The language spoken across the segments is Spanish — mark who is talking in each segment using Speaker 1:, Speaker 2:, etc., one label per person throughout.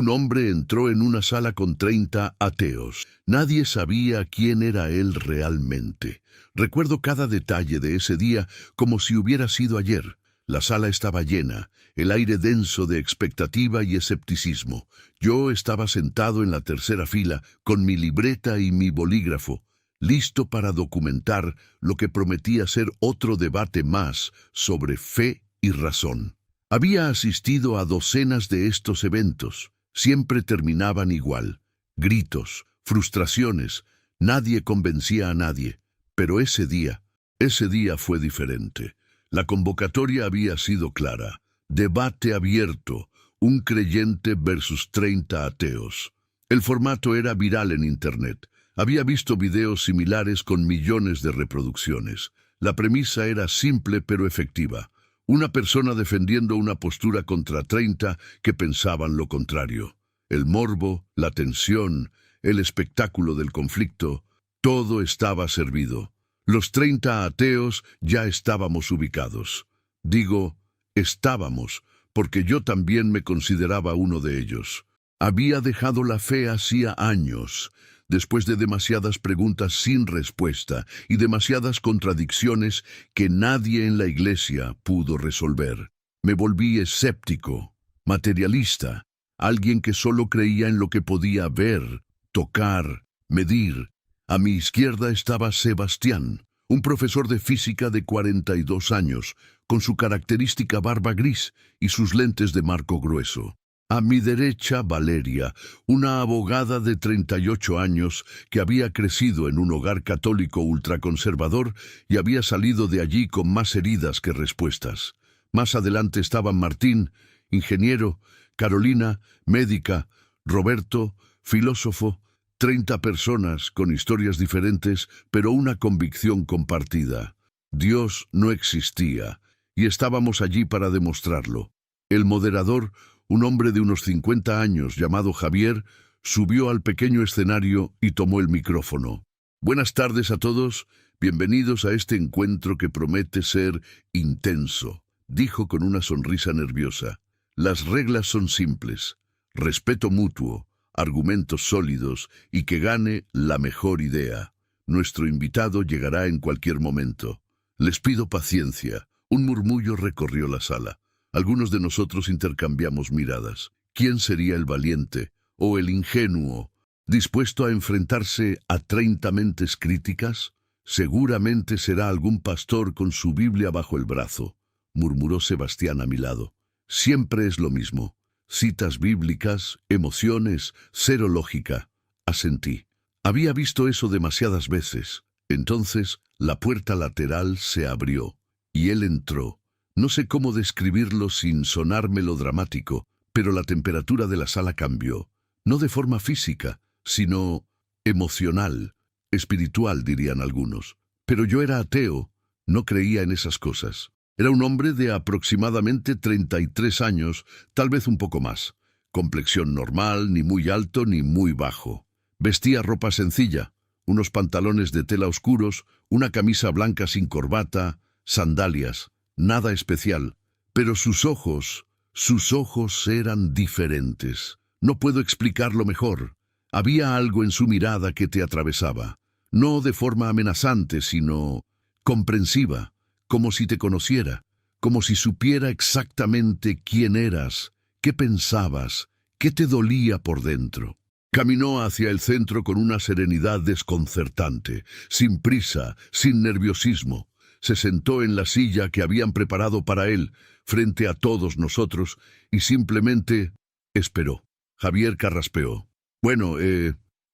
Speaker 1: Un hombre entró en una sala con 30 ateos. Nadie sabía quién era él realmente. Recuerdo cada detalle de ese día como si hubiera sido ayer. La sala estaba llena, el aire denso de expectativa y escepticismo. Yo estaba sentado en la tercera fila con mi libreta y mi bolígrafo, listo para documentar lo que prometía ser otro debate más sobre fe y razón. Había asistido a docenas de estos eventos. Siempre terminaban igual. Gritos, frustraciones, nadie convencía a nadie. Pero ese día fue diferente. La convocatoria había sido clara. Debate abierto, un creyente versus 30 ateos. El formato era viral en Internet. Había visto videos similares con millones de reproducciones. La premisa era simple pero efectiva. Una persona defendiendo una postura contra 30 que pensaban lo contrario. El morbo, la tensión, el espectáculo del conflicto, todo estaba servido. Los 30 ateos ya estábamos ubicados. Digo, estábamos, porque yo también me consideraba uno de ellos. Había dejado la fe hacía años, después de demasiadas preguntas sin respuesta y demasiadas contradicciones que nadie en la iglesia pudo resolver. Me volví escéptico, materialista, alguien que solo creía en lo que podía ver, tocar, medir. A mi izquierda estaba Sebastián, un profesor de física de 42 años, con su característica barba gris y sus lentes de marco grueso. A mi derecha, Valeria, una abogada de 38 años que había crecido en un hogar católico ultraconservador y había salido de allí con más heridas que respuestas. Más adelante estaban Martín, ingeniero, Carolina, médica, Roberto, filósofo, 30 personas con historias diferentes, pero una convicción compartida. Dios no existía, y estábamos allí para demostrarlo. El moderador, un hombre de unos 50 años llamado Javier, subió al pequeño escenario y tomó el micrófono. Buenas tardes a todos, bienvenidos a este encuentro que promete ser intenso, dijo con una sonrisa nerviosa. Las reglas son simples, respeto mutuo, argumentos sólidos y que gane la mejor idea. Nuestro invitado llegará en cualquier momento. Les pido paciencia. Un murmullo recorrió la sala. Algunos de nosotros intercambiamos miradas. ¿Quién sería el valiente o el ingenuo, dispuesto a enfrentarse a 30 mentes críticas? Seguramente será algún pastor con su Biblia bajo el brazo, murmuró Sebastián a mi lado. Siempre es lo mismo. Citas bíblicas, emociones, cero lógica. Asentí. Había visto eso demasiadas veces. Entonces, la puerta lateral se abrió, y él entró. No sé cómo describirlo sin sonar melodramático, pero la temperatura de la sala cambió. No de forma física, sino emocional, espiritual, dirían algunos. Pero yo era ateo, no creía en esas cosas. Era un hombre de aproximadamente 33 años, tal vez un poco más. Complexión normal, ni muy alto ni muy bajo. Vestía ropa sencilla, unos pantalones de tela oscuros, una camisa blanca sin corbata, sandalias, nada especial. Pero sus ojos eran diferentes. No puedo explicarlo mejor. Había algo en su mirada que te atravesaba. No de forma amenazante, sino comprensiva. Como si te conociera, como si supiera exactamente quién eras, qué pensabas, qué te dolía por dentro. Caminó hacia el centro con una serenidad desconcertante, sin prisa, sin nerviosismo. Se sentó en la silla que habían preparado para él, frente a todos nosotros, y simplemente esperó. Javier carraspeó. Bueno,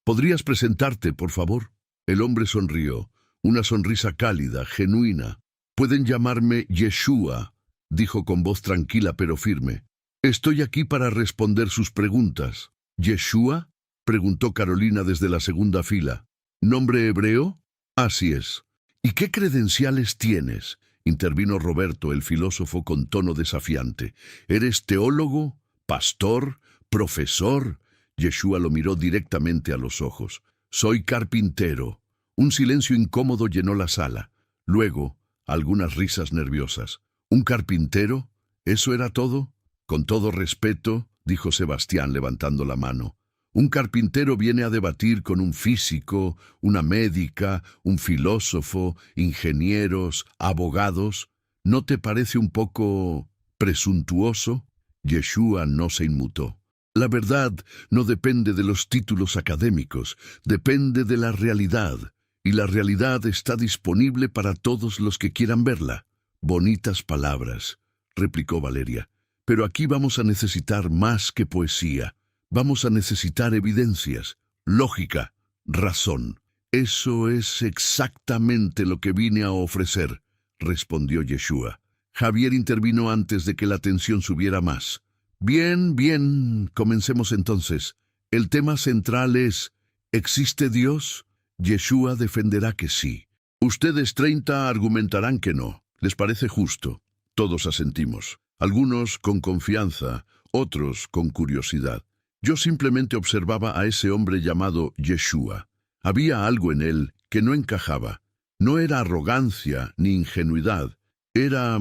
Speaker 1: ¿podrías presentarte, por favor? El hombre sonrió, una sonrisa cálida, genuina. Pueden llamarme Yeshua, dijo con voz tranquila pero firme. Estoy aquí para responder sus preguntas. ¿Yeshua? Preguntó Carolina desde la segunda fila. ¿Nombre hebreo? Así es. ¿Y qué credenciales tienes? Intervino Roberto, el filósofo, con tono desafiante. ¿Eres teólogo? ¿Pastor? ¿Profesor? Yeshua lo miró directamente a los ojos. Soy carpintero. Un silencio incómodo llenó la sala. Luego, algunas risas nerviosas. ¿Un carpintero? ¿Eso era todo? Con todo respeto, dijo Sebastián levantando la mano. Un carpintero viene a debatir con un físico, una médica, un filósofo, ingenieros, abogados. ¿No te parece un poco presuntuoso? Yeshua no se inmutó. La verdad no depende de los títulos académicos, depende de la realidad, y la realidad está disponible para todos los que quieran verla. Bonitas palabras, replicó Valeria, pero aquí vamos a necesitar más que poesía. Vamos a necesitar evidencias, lógica, razón. Eso es exactamente lo que vine a ofrecer, respondió Yeshua. Javier intervino antes de que la tensión subiera más. Bien, comencemos entonces. El tema central es, ¿existe Dios? Yeshua defenderá que sí. Ustedes 30 argumentarán que no. ¿Les parece justo? Todos asentimos. Algunos con confianza, otros con curiosidad. Yo simplemente observaba a ese hombre llamado Yeshua. Había algo en él que no encajaba. No era arrogancia ni ingenuidad. Era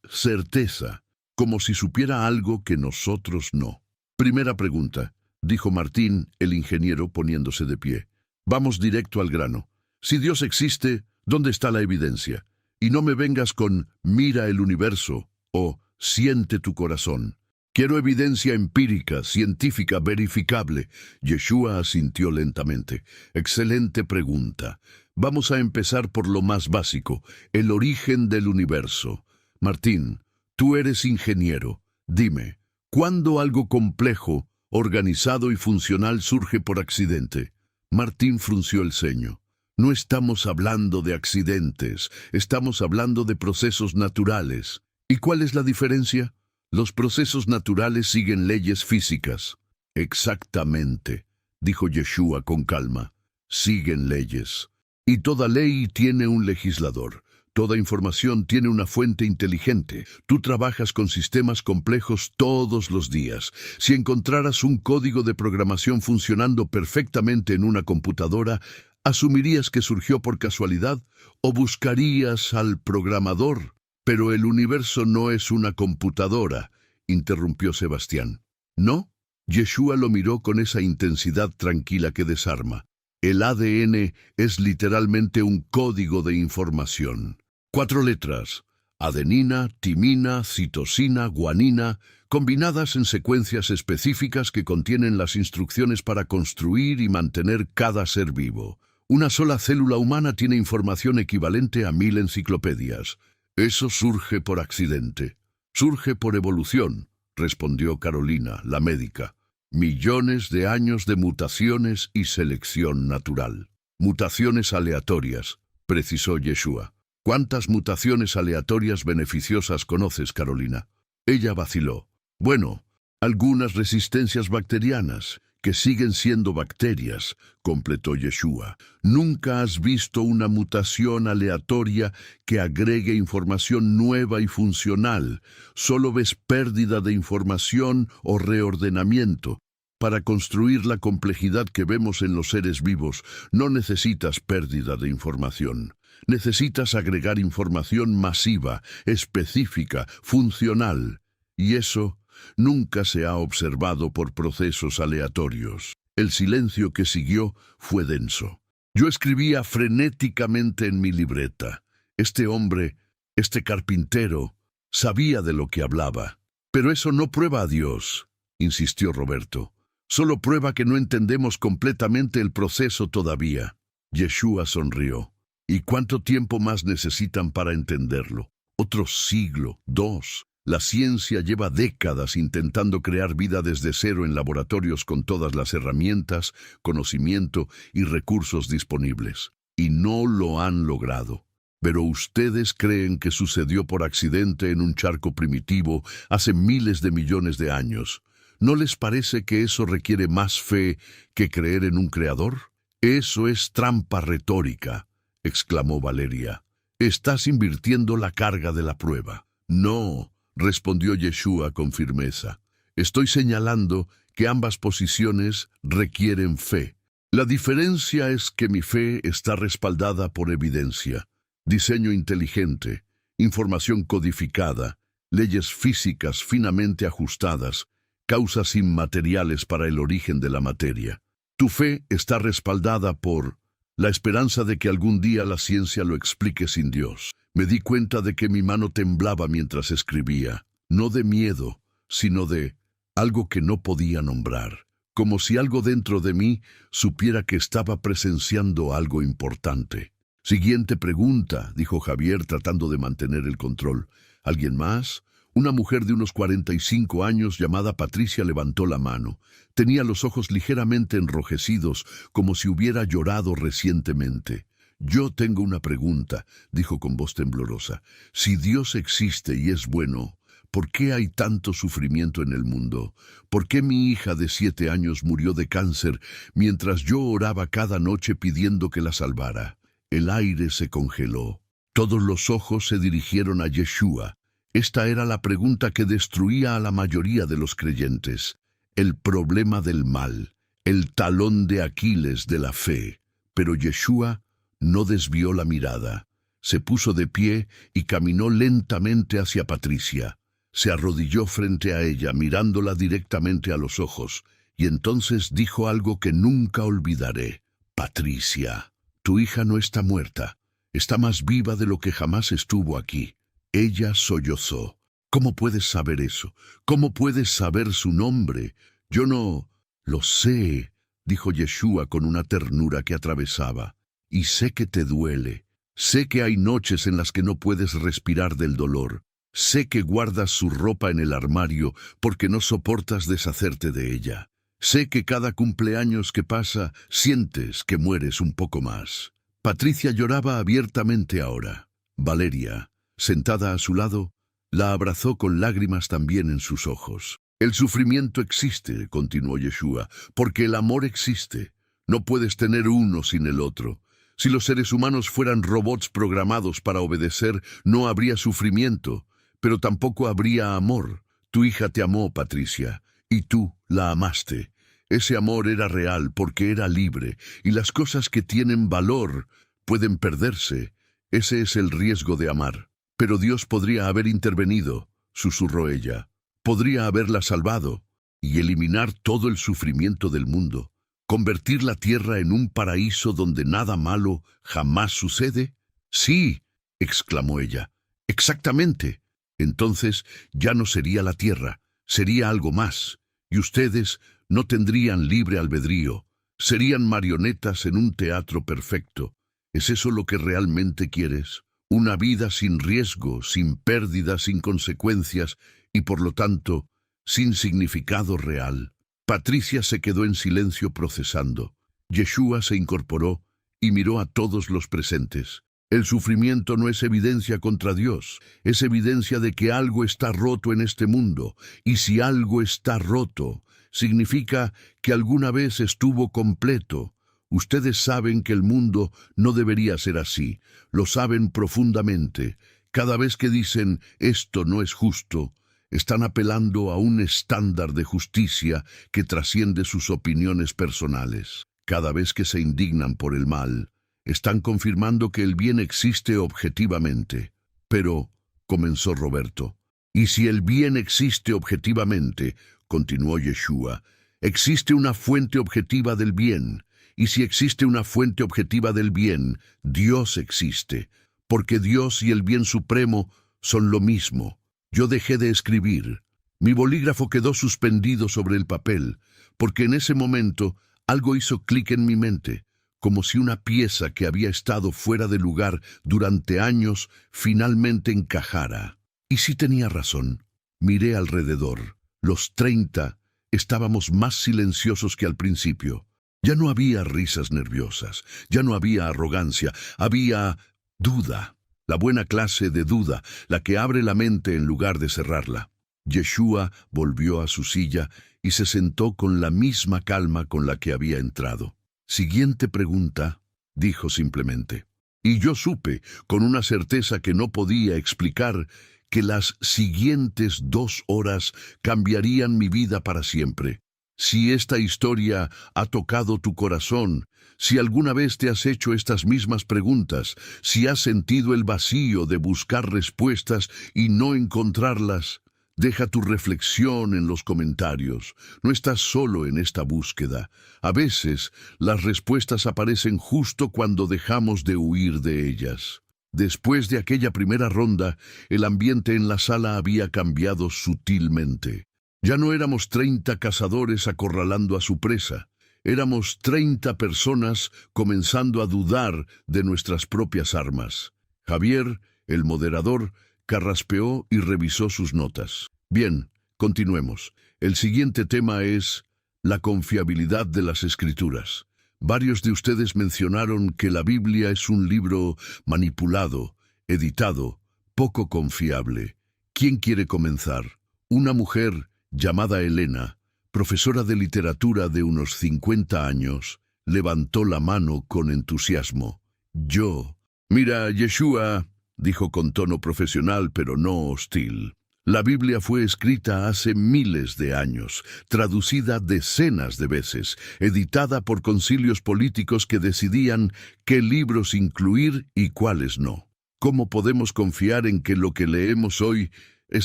Speaker 1: certeza, como si supiera algo que nosotros no. Primera pregunta, dijo Martín, el ingeniero, poniéndose de pie. Vamos directo al grano. Si Dios existe, ¿dónde está la evidencia? Y no me vengas con mira el universo o siente tu corazón. Quiero evidencia empírica, científica, verificable. Yeshua asintió lentamente. Excelente pregunta. Vamos a empezar por lo más básico, el origen del universo. Martín, tú eres ingeniero. Dime, ¿cuándo algo complejo, organizado y funcional surge por accidente? Martín frunció el ceño. No estamos hablando de accidentes, estamos hablando de procesos naturales. ¿Y cuál es la diferencia? Los procesos naturales siguen leyes físicas. Exactamente, dijo Yeshua con calma. Siguen leyes. Y toda ley tiene un legislador. Toda información tiene una fuente inteligente. Tú trabajas con sistemas complejos todos los días. Si encontraras un código de programación funcionando perfectamente en una computadora, ¿asumirías que surgió por casualidad o buscarías al programador? Pero el universo no es una computadora, interrumpió Sebastián. ¿No? Yeshua lo miró con esa intensidad tranquila que desarma. El ADN es literalmente un código de información. 4 letras, adenina, timina, citosina, guanina, combinadas en secuencias específicas que contienen las instrucciones para construir y mantener cada ser vivo. Una sola célula humana tiene información equivalente a 1000 enciclopedias. Eso surge por accidente. Surge por evolución, respondió Carolina, la médica. Millones de años de mutaciones y selección natural. Mutaciones aleatorias, precisó Yeshua. ¿Cuántas mutaciones aleatorias beneficiosas conoces, Carolina? Ella vaciló. Bueno, algunas resistencias bacterianas, que siguen siendo bacterias, completó Yeshua. Nunca has visto una mutación aleatoria que agregue información nueva y funcional. Solo ves pérdida de información o reordenamiento. Para construir la complejidad que vemos en los seres vivos, no necesitas pérdida de información. Necesitas agregar información masiva, específica, funcional. Y eso nunca se ha observado por procesos aleatorios. El silencio que siguió fue denso. Yo escribía frenéticamente en mi libreta. Este hombre, este carpintero, sabía de lo que hablaba. Pero eso no prueba a Dios, insistió Roberto. Solo prueba que no entendemos completamente el proceso todavía. Yeshua sonrió. ¿Y cuánto tiempo más necesitan para entenderlo? Otro siglo, 2. La ciencia lleva décadas intentando crear vida desde cero en laboratorios con todas las herramientas, conocimiento y recursos disponibles. Y no lo han logrado. Pero ustedes creen que sucedió por accidente en un charco primitivo hace miles de millones de años. ¿No les parece que eso requiere más fe que creer en un creador? Eso es trampa retórica, exclamó Valeria. Estás invirtiendo la carga de la prueba. No, respondió Yeshua con firmeza. Estoy señalando que ambas posiciones requieren fe. La diferencia es que mi fe está respaldada por evidencia, diseño inteligente, información codificada, leyes físicas finamente ajustadas, causas inmateriales para el origen de la materia. Tu fe está respaldada por la esperanza de que algún día la ciencia lo explique sin Dios. Me di cuenta de que mi mano temblaba mientras escribía, no de miedo, sino de algo que no podía nombrar, como si algo dentro de mí supiera que estaba presenciando algo importante. Siguiente pregunta, dijo Javier tratando de mantener el control. ¿Alguien más? Una mujer de unos 45 años llamada Patricia levantó la mano. Tenía los ojos ligeramente enrojecidos, como si hubiera llorado recientemente. Yo tengo una pregunta, dijo con voz temblorosa. Si Dios existe y es bueno, ¿por qué hay tanto sufrimiento en el mundo? ¿Por qué mi hija de 7 años murió de cáncer mientras yo oraba cada noche pidiendo que la salvara? El aire se congeló. Todos los ojos se dirigieron a Yeshua. Esta era la pregunta que destruía a la mayoría de los creyentes. El problema del mal, el talón de Aquiles de la fe. Pero Yeshua no desvió la mirada. Se puso de pie y caminó lentamente hacia Patricia. Se arrodilló frente a ella, mirándola directamente a los ojos, y entonces dijo algo que nunca olvidaré. Patricia, tu hija no está muerta. Está más viva de lo que jamás estuvo aquí. Ella sollozó. ¿Cómo puedes saber eso? ¿Cómo puedes saber su nombre? Yo no lo sé, dijo Yeshua con una ternura que atravesaba. Y sé que te duele. Sé que hay noches en las que no puedes respirar del dolor. Sé que guardas su ropa en el armario porque no soportas deshacerte de ella. Sé que cada cumpleaños que pasa sientes que mueres un poco más. Patricia lloraba abiertamente ahora. Valeria, sentada a su lado, la abrazó con lágrimas también en sus ojos. El sufrimiento existe, continuó Yeshua, porque el amor existe. No puedes tener uno sin el otro. Si los seres humanos fueran robots programados para obedecer, no habría sufrimiento, pero tampoco habría amor. Tu hija te amó, Patricia, y tú la amaste. Ese amor era real porque era libre, y las cosas que tienen valor pueden perderse. Ese es el riesgo de amar. Pero Dios podría haber intervenido, susurró ella. Podría haberla salvado y eliminar todo el sufrimiento del mundo. ¿Convertir la tierra en un paraíso donde nada malo jamás sucede? Sí, exclamó ella. Exactamente. Entonces ya no sería la tierra, sería algo más, y ustedes no tendrían libre albedrío. Serían marionetas en un teatro perfecto. ¿Es eso lo que realmente quieres? Una vida sin riesgo, sin pérdida, sin consecuencias y, por lo tanto, sin significado real. Patricia se quedó en silencio procesando. Yeshua se incorporó y miró a todos los presentes. El sufrimiento no es evidencia contra Dios, es evidencia de que algo está roto en este mundo, y si algo está roto, significa que alguna vez estuvo completo. Ustedes saben que el mundo no debería ser así, lo saben profundamente. Cada vez que dicen esto no es justo, están apelando a un estándar de justicia que trasciende sus opiniones personales. Cada vez que se indignan por el mal, están confirmando que el bien existe objetivamente. Pero, comenzó Roberto, y si el bien existe objetivamente, continuó Yeshua, existe una fuente objetiva del bien. Y si existe una fuente objetiva del bien, Dios existe, porque Dios y el bien supremo son lo mismo. Yo dejé de escribir. Mi bolígrafo quedó suspendido sobre el papel, porque en ese momento algo hizo clic en mi mente, como si una pieza que había estado fuera de lugar durante años finalmente encajara. Y sí tenía razón. Miré alrededor. Los 30 estábamos más silenciosos que al principio. Ya no había risas nerviosas, ya no había arrogancia, había duda, la buena clase de duda, la que abre la mente en lugar de cerrarla. Yeshua volvió a su silla y se sentó con la misma calma con la que había entrado. Siguiente pregunta, dijo simplemente. Y yo supe, con una certeza que no podía explicar, que las siguientes 2 horas cambiarían mi vida para siempre. Si esta historia ha tocado tu corazón, si alguna vez te has hecho estas mismas preguntas, si has sentido el vacío de buscar respuestas y no encontrarlas, Deja tu reflexión en los comentarios. No estás solo en esta búsqueda. A veces, las respuestas aparecen justo cuando dejamos de huir de ellas. Después de aquella primera ronda, el ambiente en la sala había cambiado sutilmente. Ya no éramos 30 cazadores acorralando a su presa. Éramos 30 personas comenzando a dudar de nuestras propias armas. Javier, el moderador, carraspeó y revisó sus notas. Bien, continuemos. El siguiente tema es la confiabilidad de las Escrituras. Varios de ustedes mencionaron que la Biblia es un libro manipulado, editado, poco confiable. ¿Quién quiere comenzar? Una mujer llamada Elena, profesora de literatura de unos 50 años, levantó la mano con entusiasmo. Yo. Mira, Yeshua, dijo con tono profesional pero no hostil. La Biblia fue escrita hace miles de años, traducida decenas de veces, editada por concilios políticos que decidían qué libros incluir y cuáles no. ¿Cómo podemos confiar en que lo que leemos hoy es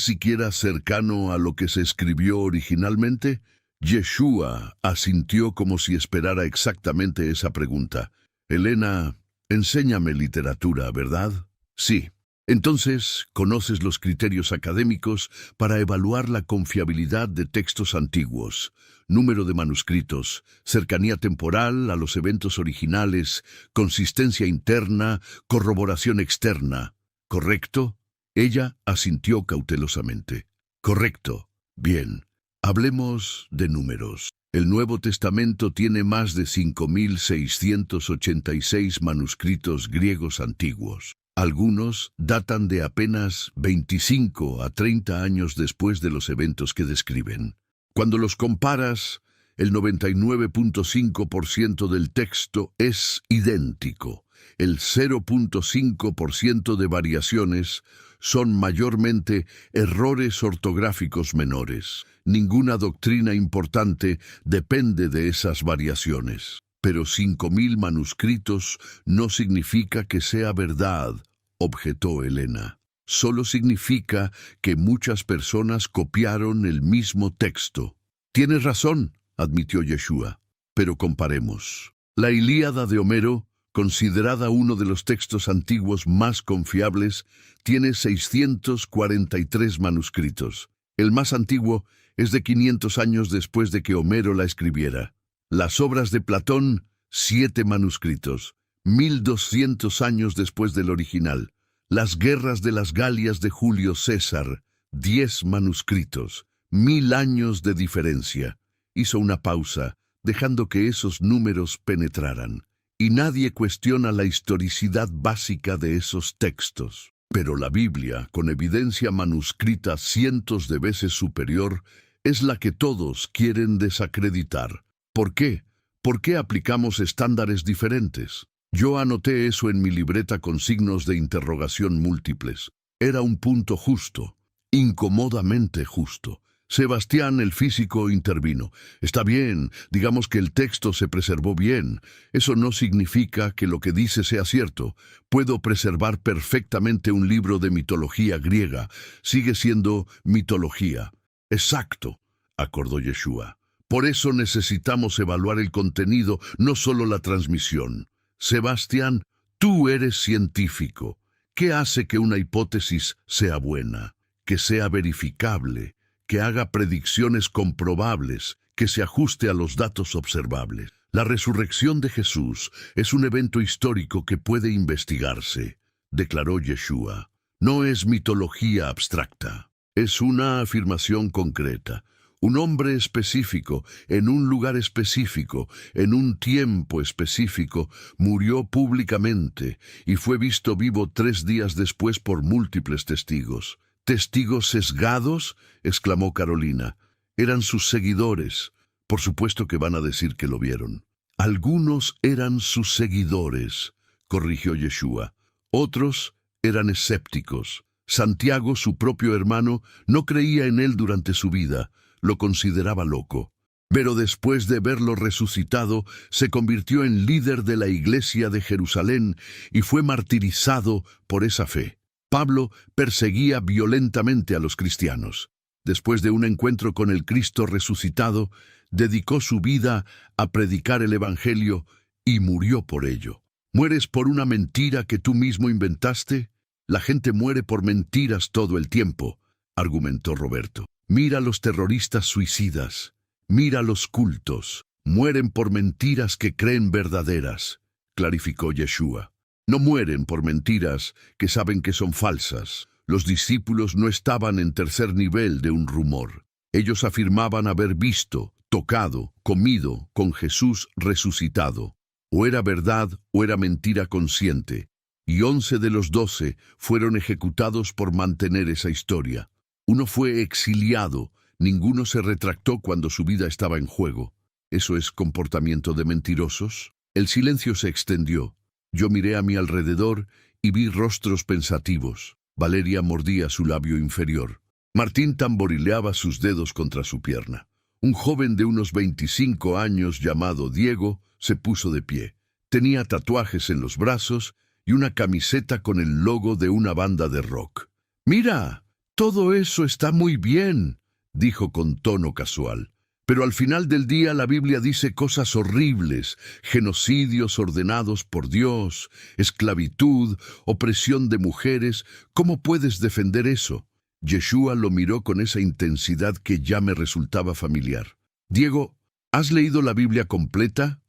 Speaker 1: siquiera cercano a lo que se escribió originalmente? Yeshua asintió como si esperara exactamente esa pregunta. Elena, enséñame literatura, ¿verdad? Sí. Entonces, conoces los criterios académicos para evaluar la confiabilidad de textos antiguos, número de manuscritos, cercanía temporal a los eventos originales, consistencia interna, corroboración externa. ¿Correcto? Ella asintió cautelosamente. Correcto. Bien. Hablemos de números. El Nuevo Testamento tiene más de 5.686 manuscritos griegos antiguos. Algunos datan de apenas 25 a 30 años después de los eventos que describen. Cuando los comparas, el 99.5% del texto es idéntico. El 0.5% de variaciones son mayormente errores ortográficos menores. Ninguna doctrina importante depende de esas variaciones. Pero 5.000 manuscritos no significa que sea verdad, objetó Elena. Solo significa que muchas personas copiaron el mismo texto. Tienes razón, admitió Yeshua. Pero comparemos. La Ilíada de Homero, considerada uno de los textos antiguos más confiables, tiene 643 manuscritos. El más antiguo es de 500 años después de que Homero la escribiera. Las obras de Platón, 7 manuscritos, 1200 años después del original. Las guerras de las Galias de Julio César, 10 manuscritos, 1000 años de diferencia. Hizo una pausa, dejando que esos números penetraran. Y nadie cuestiona la historicidad básica de esos textos. Pero la Biblia, con evidencia manuscrita cientos de veces superior, es la que todos quieren desacreditar. ¿Por qué? ¿Por qué aplicamos estándares diferentes? Yo anoté eso en mi libreta con signos de interrogación múltiples. Era un punto justo, incómodamente justo. Sebastián, el físico, intervino. Está bien, digamos que el texto se preservó bien. Eso no significa que lo que dice sea cierto. Puedo preservar perfectamente un libro de mitología griega. Sigue siendo mitología. Exacto, acordó Yeshua. Por eso necesitamos evaluar el contenido, no solo la transmisión. Sebastián, tú eres científico. ¿Qué hace que una hipótesis sea buena? Que sea verificable, que haga predicciones comprobables, que se ajuste a los datos observables. La resurrección de Jesús es un evento histórico que puede investigarse, declaró Yeshua. No es mitología abstracta, es una afirmación concreta. Un hombre específico, en un lugar específico, en un tiempo específico, murió públicamente y fue visto vivo 3 días después por múltiples testigos. ¿Testigos sesgados?, exclamó Carolina. Eran sus seguidores. Por supuesto que van a decir que lo vieron. Algunos eran sus seguidores, corrigió Yeshua. Otros eran escépticos. Santiago, su propio hermano, no creía en él durante su vida. Lo consideraba loco. Pero después de verlo resucitado, se convirtió en líder de la iglesia de Jerusalén y fue martirizado por esa fe. Pablo perseguía violentamente a los cristianos. Después de un encuentro con el Cristo resucitado, dedicó su vida a predicar el Evangelio y murió por ello. ¿Mueres por una mentira que tú mismo inventaste? La gente muere por mentiras todo el tiempo, argumentó Roberto. Mira a los terroristas suicidas, mira a los cultos, mueren por mentiras que creen verdaderas, clarificó Yeshua. No mueren por mentiras que saben que son falsas. Los discípulos no estaban en tercer nivel de un rumor. Ellos afirmaban haber visto, tocado, comido con Jesús resucitado. O era verdad o era mentira consciente. Y 11 de los 12 fueron ejecutados por mantener esa historia. Uno fue exiliado, ninguno se retractó cuando su vida estaba en juego. ¿Eso es comportamiento de mentirosos? El silencio se extendió. Yo miré a mi alrededor y vi rostros pensativos. Valeria mordía su labio inferior. Martín tamborileaba sus dedos contra su pierna. Un joven de unos 25 años llamado Diego se puso de pie. Tenía tatuajes en los brazos y una camiseta con el logo de una banda de rock. «Mira, todo eso está muy bien», dijo con tono casual. «Pero al final del día la Biblia dice cosas horribles, genocidios ordenados por Dios, esclavitud, opresión de mujeres. ¿Cómo puedes defender eso?» Yeshua lo miró con esa intensidad que ya me resultaba familiar. «Diego, ¿has leído la Biblia completa?»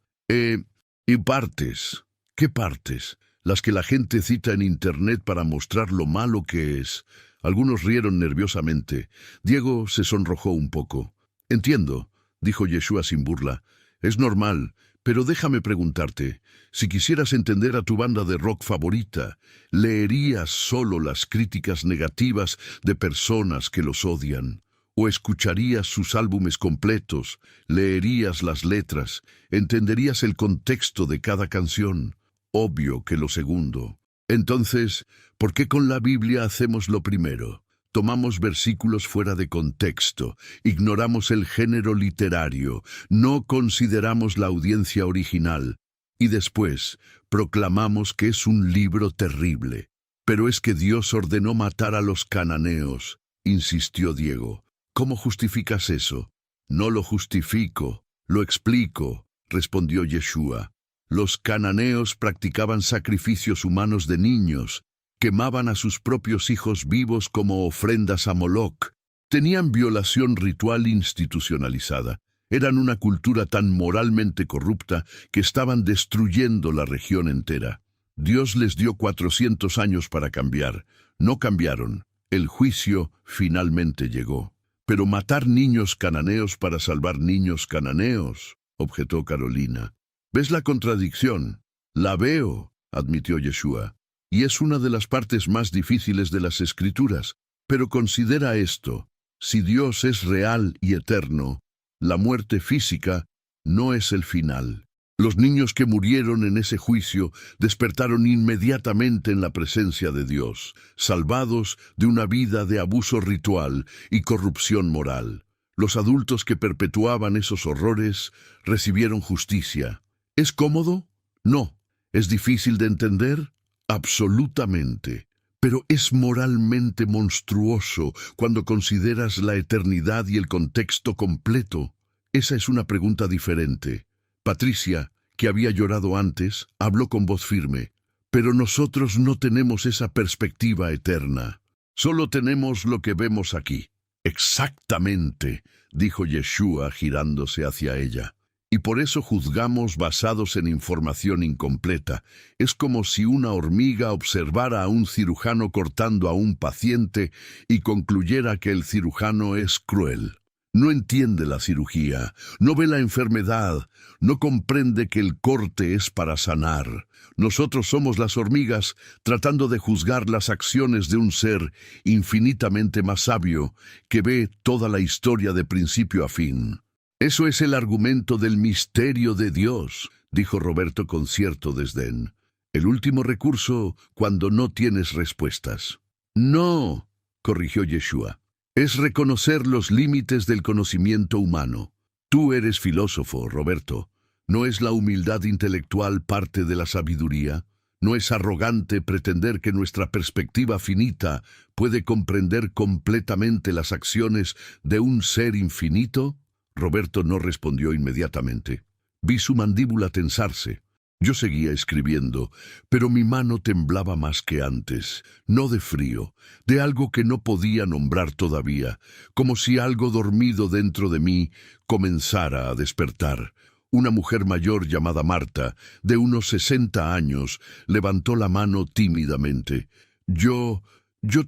Speaker 1: Y partes. ¿Qué partes? Las que la gente cita en Internet para mostrar lo malo que es. Algunos rieron nerviosamente. Diego se sonrojó un poco. «Entiendo», dijo Yeshua sin burla. «Es normal, pero déjame preguntarte, si quisieras entender a tu banda de rock favorita, ¿leerías solo las críticas negativas de personas que los odian? ¿O escucharías sus álbumes completos, leerías las letras, entenderías el contexto de cada canción? Obvio que lo segundo. Entonces, ¿por qué con la Biblia hacemos lo primero? Tomamos versículos fuera de contexto, ignoramos el género literario, no consideramos la audiencia original, y después proclamamos que es un libro terrible. «Pero es que Dios ordenó matar a los cananeos», insistió Diego. «¿Cómo justificas eso?» «No lo justifico, lo explico», respondió Yeshua. «Los cananeos practicaban sacrificios humanos de niños, quemaban a sus propios hijos vivos como ofrendas a Moloch, tenían violación ritual institucionalizada, eran una cultura tan moralmente corrupta que estaban destruyendo la región entera. Dios les dio 400 años para cambiar, no cambiaron, el juicio finalmente llegó». «Pero matar niños cananeos para salvar niños cananeos», objetó Carolina. «¿Ves la contradicción?» «La veo», admitió Yeshua. «Y es una de las partes más difíciles de las Escrituras. Pero considera esto, si Dios es real y eterno, la muerte física no es el final. Los niños que murieron en ese juicio despertaron inmediatamente en la presencia de Dios, salvados de una vida de abuso ritual y corrupción moral. Los adultos que perpetuaban esos horrores recibieron justicia. ¿Es cómodo? No. ¿Es difícil de entender? Absolutamente. Pero es moralmente monstruoso cuando consideras la eternidad y el contexto completo. Esa es una pregunta diferente. Patricia, que había llorado antes, habló con voz firme. «Pero nosotros no tenemos esa perspectiva eterna. Solo tenemos lo que vemos aquí». «Exactamente», dijo Yeshua girándose hacia ella. «Y por eso juzgamos basados en información incompleta. Es como si una hormiga observara a un cirujano cortando a un paciente y concluyera que el cirujano es cruel. No entiende la cirugía, no ve la enfermedad, no comprende que el corte es para sanar. Nosotros somos las hormigas tratando de juzgar las acciones de un ser infinitamente más sabio que ve toda la historia de principio a fin». «Eso es el argumento del misterio de Dios», dijo Roberto con cierto desdén. «El último recurso cuando no tienes respuestas». «No», corrigió Yeshua. «Es reconocer los límites del conocimiento humano. Tú eres filósofo, Roberto. ¿No es la humildad intelectual parte de la sabiduría? ¿No es arrogante pretender que nuestra perspectiva finita puede comprender completamente las acciones de un ser infinito? Roberto no respondió inmediatamente. Vi su mandíbula tensarse. Yo seguía escribiendo, pero mi mano temblaba más que antes, no de frío, de algo que no podía nombrar todavía, como si algo dormido dentro de mí comenzara a despertar. Una mujer mayor llamada Marta, de unos 60 años, levantó la mano tímidamente. Yo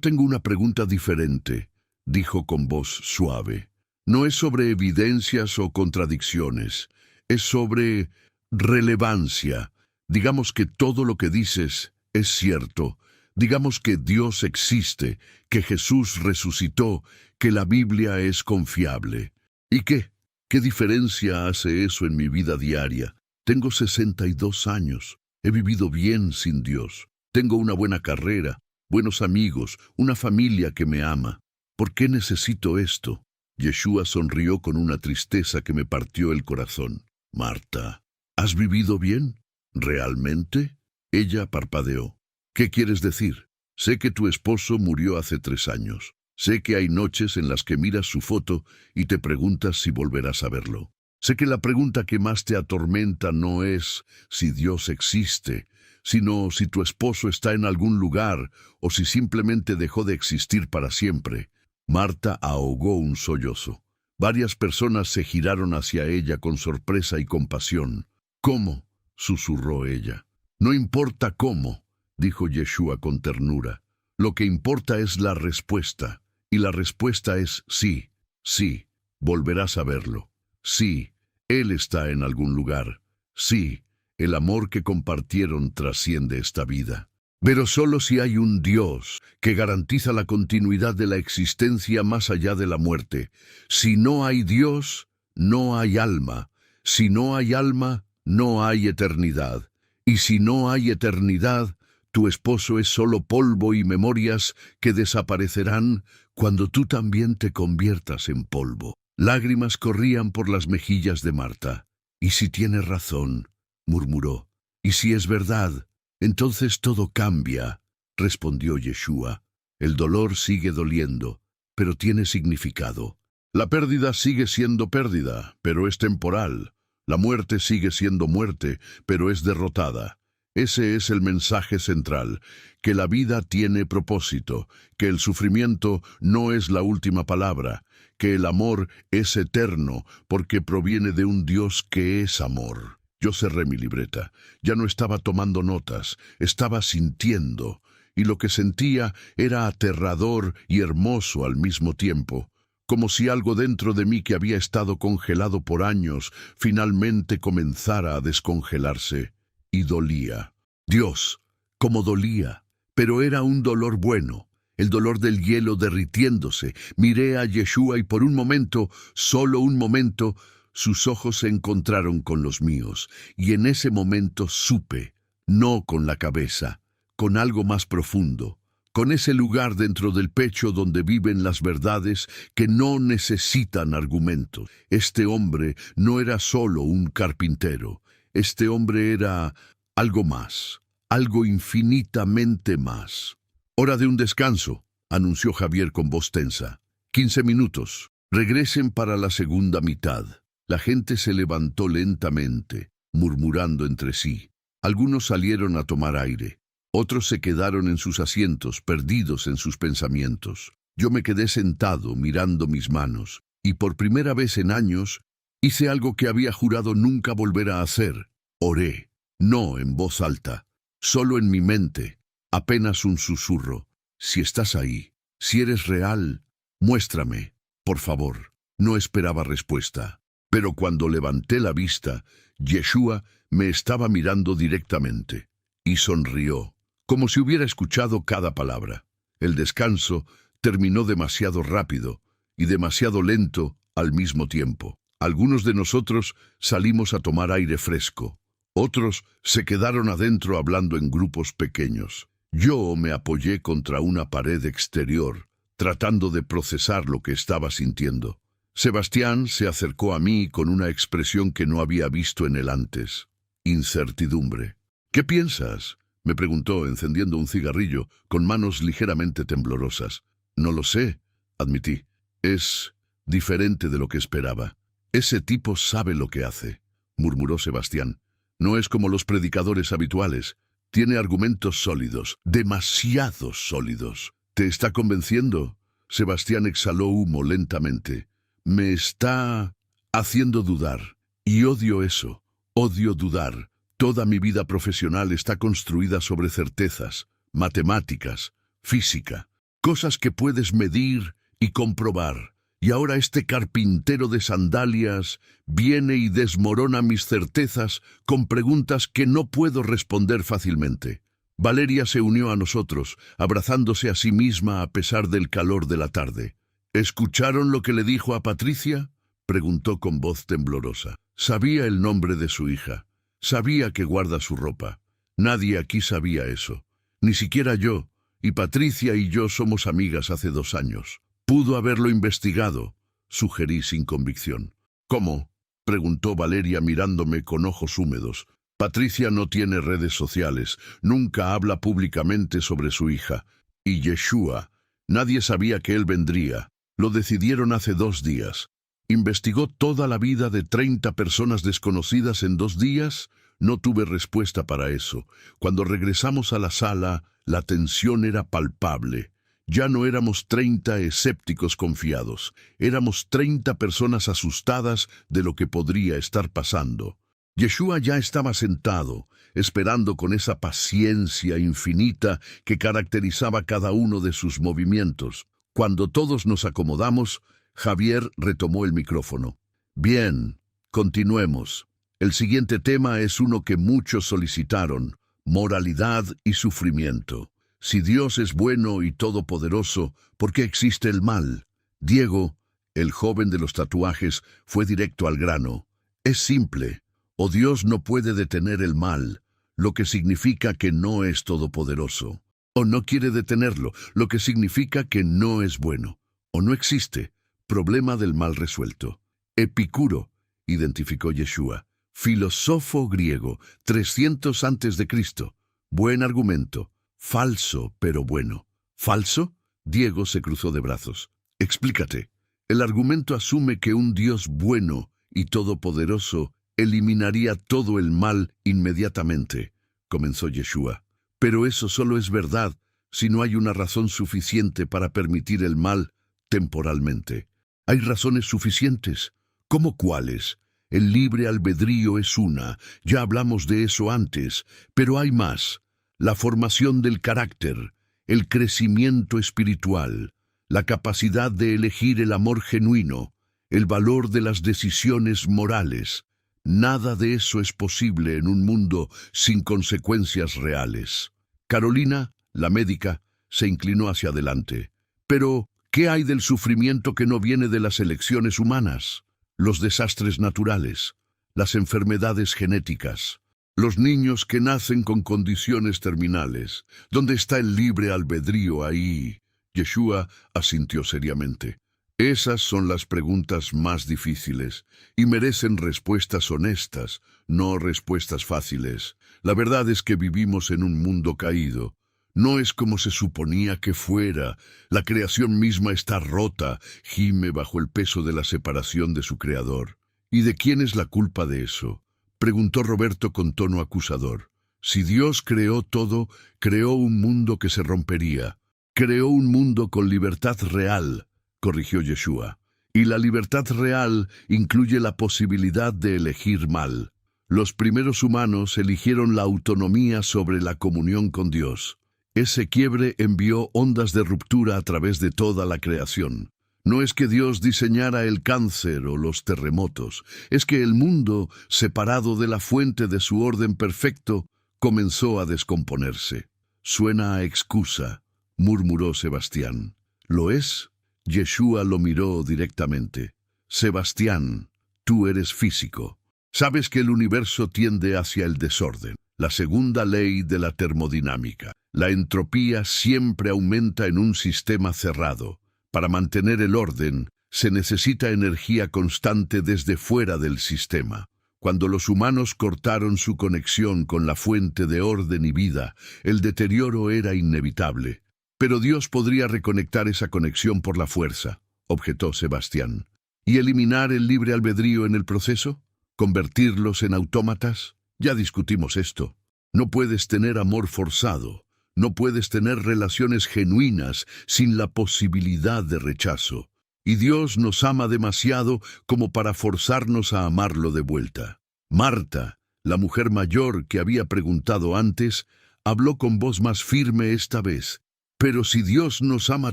Speaker 1: tengo una pregunta diferente, dijo con voz suave. No es sobre evidencias o contradicciones, es sobre relevancia. Digamos que todo lo que dices es cierto. Digamos que Dios existe, que Jesús resucitó, que la Biblia es confiable. ¿Y qué? ¿Qué diferencia hace eso en mi vida diaria? Tengo 62 años. He vivido bien sin Dios. Tengo una buena carrera, buenos amigos, una familia que me ama. ¿Por qué necesito esto? Yeshua sonrió con una tristeza que me partió el corazón. Marta, ¿has vivido bien? ¿Realmente? Ella parpadeó. ¿Qué quieres decir? Sé que tu esposo murió hace 3 años. Sé que hay noches en las que miras su foto y te preguntas si volverás a verlo. Sé que la pregunta que más te atormenta no es si Dios existe, sino si tu esposo está en algún lugar o si simplemente dejó de existir para siempre. Marta ahogó un sollozo. Varias personas se giraron hacia ella con sorpresa y compasión. ¿Cómo?, susurró ella. No importa cómo, dijo Yeshua con ternura. Lo que importa es la respuesta. Y la respuesta es sí, sí, volverás a verlo. Sí, Él está en algún lugar. Sí, el amor que compartieron trasciende esta vida. Pero solo si hay un Dios que garantiza la continuidad de la existencia más allá de la muerte. Si no hay Dios, no hay alma. Si no hay alma, no hay eternidad. Y si no hay eternidad, tu esposo es solo polvo y memorias que desaparecerán cuando tú también te conviertas en polvo. Lágrimas corrían por las mejillas de Marta. «¿Y si tienes razón?», murmuró. «¿Y si es verdad? Entonces todo cambia», respondió Yeshua. «El dolor sigue doliendo, pero tiene significado. La pérdida sigue siendo pérdida, pero es temporal. La muerte sigue siendo muerte, pero es derrotada. Ese es el mensaje central, que la vida tiene propósito, que el sufrimiento no es la última palabra, que el amor es eterno porque proviene de un Dios que es amor». Yo cerré mi libreta. Ya no estaba tomando notas, estaba sintiendo, y lo que sentía era aterrador y hermoso al mismo tiempo, como si algo dentro de mí que había estado congelado por años finalmente comenzara a descongelarse. Y dolía. Dios, cómo dolía, pero era un dolor bueno, el dolor del hielo derritiéndose. Miré a Yeshua y por un momento, solo un momento, sus ojos se encontraron con los míos, y en ese momento supe, no con la cabeza, con algo más profundo, con ese lugar dentro del pecho donde viven las verdades que no necesitan argumentos. Este hombre no era solo un carpintero, este hombre era algo más, algo infinitamente más. «Hora de un descanso», anunció Javier con voz tensa. 15 minutos. Regresen para la segunda mitad. La gente se levantó lentamente, murmurando entre sí. Algunos salieron a tomar aire. Otros se quedaron en sus asientos, perdidos en sus pensamientos. Yo me quedé sentado, mirando mis manos, y por primera vez en años, hice algo que había jurado nunca volver a hacer. Oré. No en voz alta, solo en mi mente, apenas un susurro. «Si estás ahí, si eres real, muéstrame, por favor». No esperaba respuesta, pero cuando levanté la vista, Yeshua me estaba mirando directamente, y sonrió, como si hubiera escuchado cada palabra. El descanso terminó demasiado rápido y demasiado lento al mismo tiempo. Algunos de nosotros salimos a tomar aire fresco. Otros se quedaron adentro hablando en grupos pequeños. Yo me apoyé contra una pared exterior, tratando de procesar lo que estaba sintiendo. Sebastián se acercó a mí con una expresión que no había visto en él antes. Incertidumbre. «¿Qué piensas?», Me preguntó, encendiendo un cigarrillo, con manos ligeramente temblorosas. No lo sé, admití. Es diferente de lo que esperaba. Ese tipo sabe lo que hace, murmuró Sebastián. No es como los predicadores habituales. Tiene argumentos sólidos, demasiado sólidos. ¿Te está convenciendo? Sebastián exhaló humo lentamente. Me está haciendo dudar. Y odio eso. Odio dudar. Toda mi vida profesional está construida sobre certezas, matemáticas, física, cosas que puedes medir y comprobar. Y ahora este carpintero de sandalias viene y desmorona mis certezas con preguntas que no puedo responder fácilmente. Valeria se unió a nosotros, abrazándose a sí misma a pesar del calor de la tarde. ¿Escucharon lo que le dijo a Patricia?, preguntó con voz temblorosa. Sabía el nombre de su hija. Sabía que guarda su ropa. Nadie aquí sabía eso. Ni siquiera yo, y Patricia y yo somos amigas hace 2 años. Pudo haberlo investigado, sugerí sin convicción. ¿Cómo?, preguntó Valeria mirándome con ojos húmedos. Patricia no tiene redes sociales, nunca habla públicamente sobre su hija. Y Yeshua, nadie sabía que él vendría. Lo decidieron hace 2 días. ¿Investigó toda la vida de 30 personas desconocidas en 2 días? No tuve respuesta para eso. Cuando regresamos a la sala, la tensión era palpable. Ya no éramos 30 escépticos confiados. Éramos 30 personas asustadas de lo que podría estar pasando. Yeshua ya estaba sentado, esperando con esa paciencia infinita que caracterizaba cada uno de sus movimientos. Cuando todos nos acomodamos, Javier retomó el micrófono. Bien, continuemos. El siguiente tema es uno que muchos solicitaron: moralidad y sufrimiento. Si Dios es bueno y todopoderoso, ¿por qué existe el mal? Diego, el joven de los tatuajes, fue directo al grano. Es simple. O Dios no puede detener el mal, lo que significa que no es todopoderoso. O no quiere detenerlo, lo que significa que no es bueno. O no existe. Problema del mal resuelto. Epicuro, identificó Yeshua. Filósofo griego, 300 antes de Cristo. Buen argumento. Falso, pero bueno. ¿Falso? Diego se cruzó de brazos. Explícate. El argumento asume que un Dios bueno y todopoderoso eliminaría todo el mal inmediatamente, comenzó Yeshua. Pero eso solo es verdad si no hay una razón suficiente para permitir el mal temporalmente. Hay razones suficientes. ¿Cómo cuáles? El libre albedrío es una, ya hablamos de eso antes, pero hay más. La formación del carácter, el crecimiento espiritual, la capacidad de elegir el amor genuino, el valor de las decisiones morales. Nada de eso es posible en un mundo sin consecuencias reales. Carolina, la médica, se inclinó hacia adelante. Pero, ¿qué hay del sufrimiento que no viene de las elecciones humanas? Los desastres naturales, las enfermedades genéticas, los niños que nacen con condiciones terminales. ¿Dónde está el libre albedrío ahí? Yeshua asintió seriamente. Esas son las preguntas más difíciles y merecen respuestas honestas, no respuestas fáciles. La verdad es que vivimos en un mundo caído. No es como se suponía que fuera. La creación misma está rota, gime bajo el peso de la separación de su creador. ¿Y de quién es la culpa de eso?, preguntó Roberto con tono acusador. Si Dios creó todo, creó un mundo que se rompería. Creó un mundo con libertad real, corrigió Yeshua. Y la libertad real incluye la posibilidad de elegir mal. Los primeros humanos eligieron la autonomía sobre la comunión con Dios. Ese quiebre envió ondas de ruptura a través de toda la creación. No es que Dios diseñara el cáncer o los terremotos, es que el mundo, separado de la fuente de su orden perfecto, comenzó a descomponerse. Suena a excusa, murmuró Sebastián. ¿Lo es? Yeshua lo miró directamente. Sebastián, tú eres físico. Sabes que el universo tiende hacia el desorden, la segunda ley de la termodinámica. La entropía siempre aumenta en un sistema cerrado. Para mantener el orden, se necesita energía constante desde fuera del sistema. Cuando los humanos cortaron su conexión con la fuente de orden y vida, el deterioro era inevitable. Pero Dios podría reconectar esa conexión por la fuerza, objetó Sebastián. ¿Y eliminar el libre albedrío en el proceso? ¿Convertirlos en autómatas? Ya discutimos esto. No puedes tener amor forzado. No puedes tener relaciones genuinas sin la posibilidad de rechazo. Y Dios nos ama demasiado como para forzarnos a amarlo de vuelta. Marta, la mujer mayor que había preguntado antes, habló con voz más firme esta vez. Pero si Dios nos ama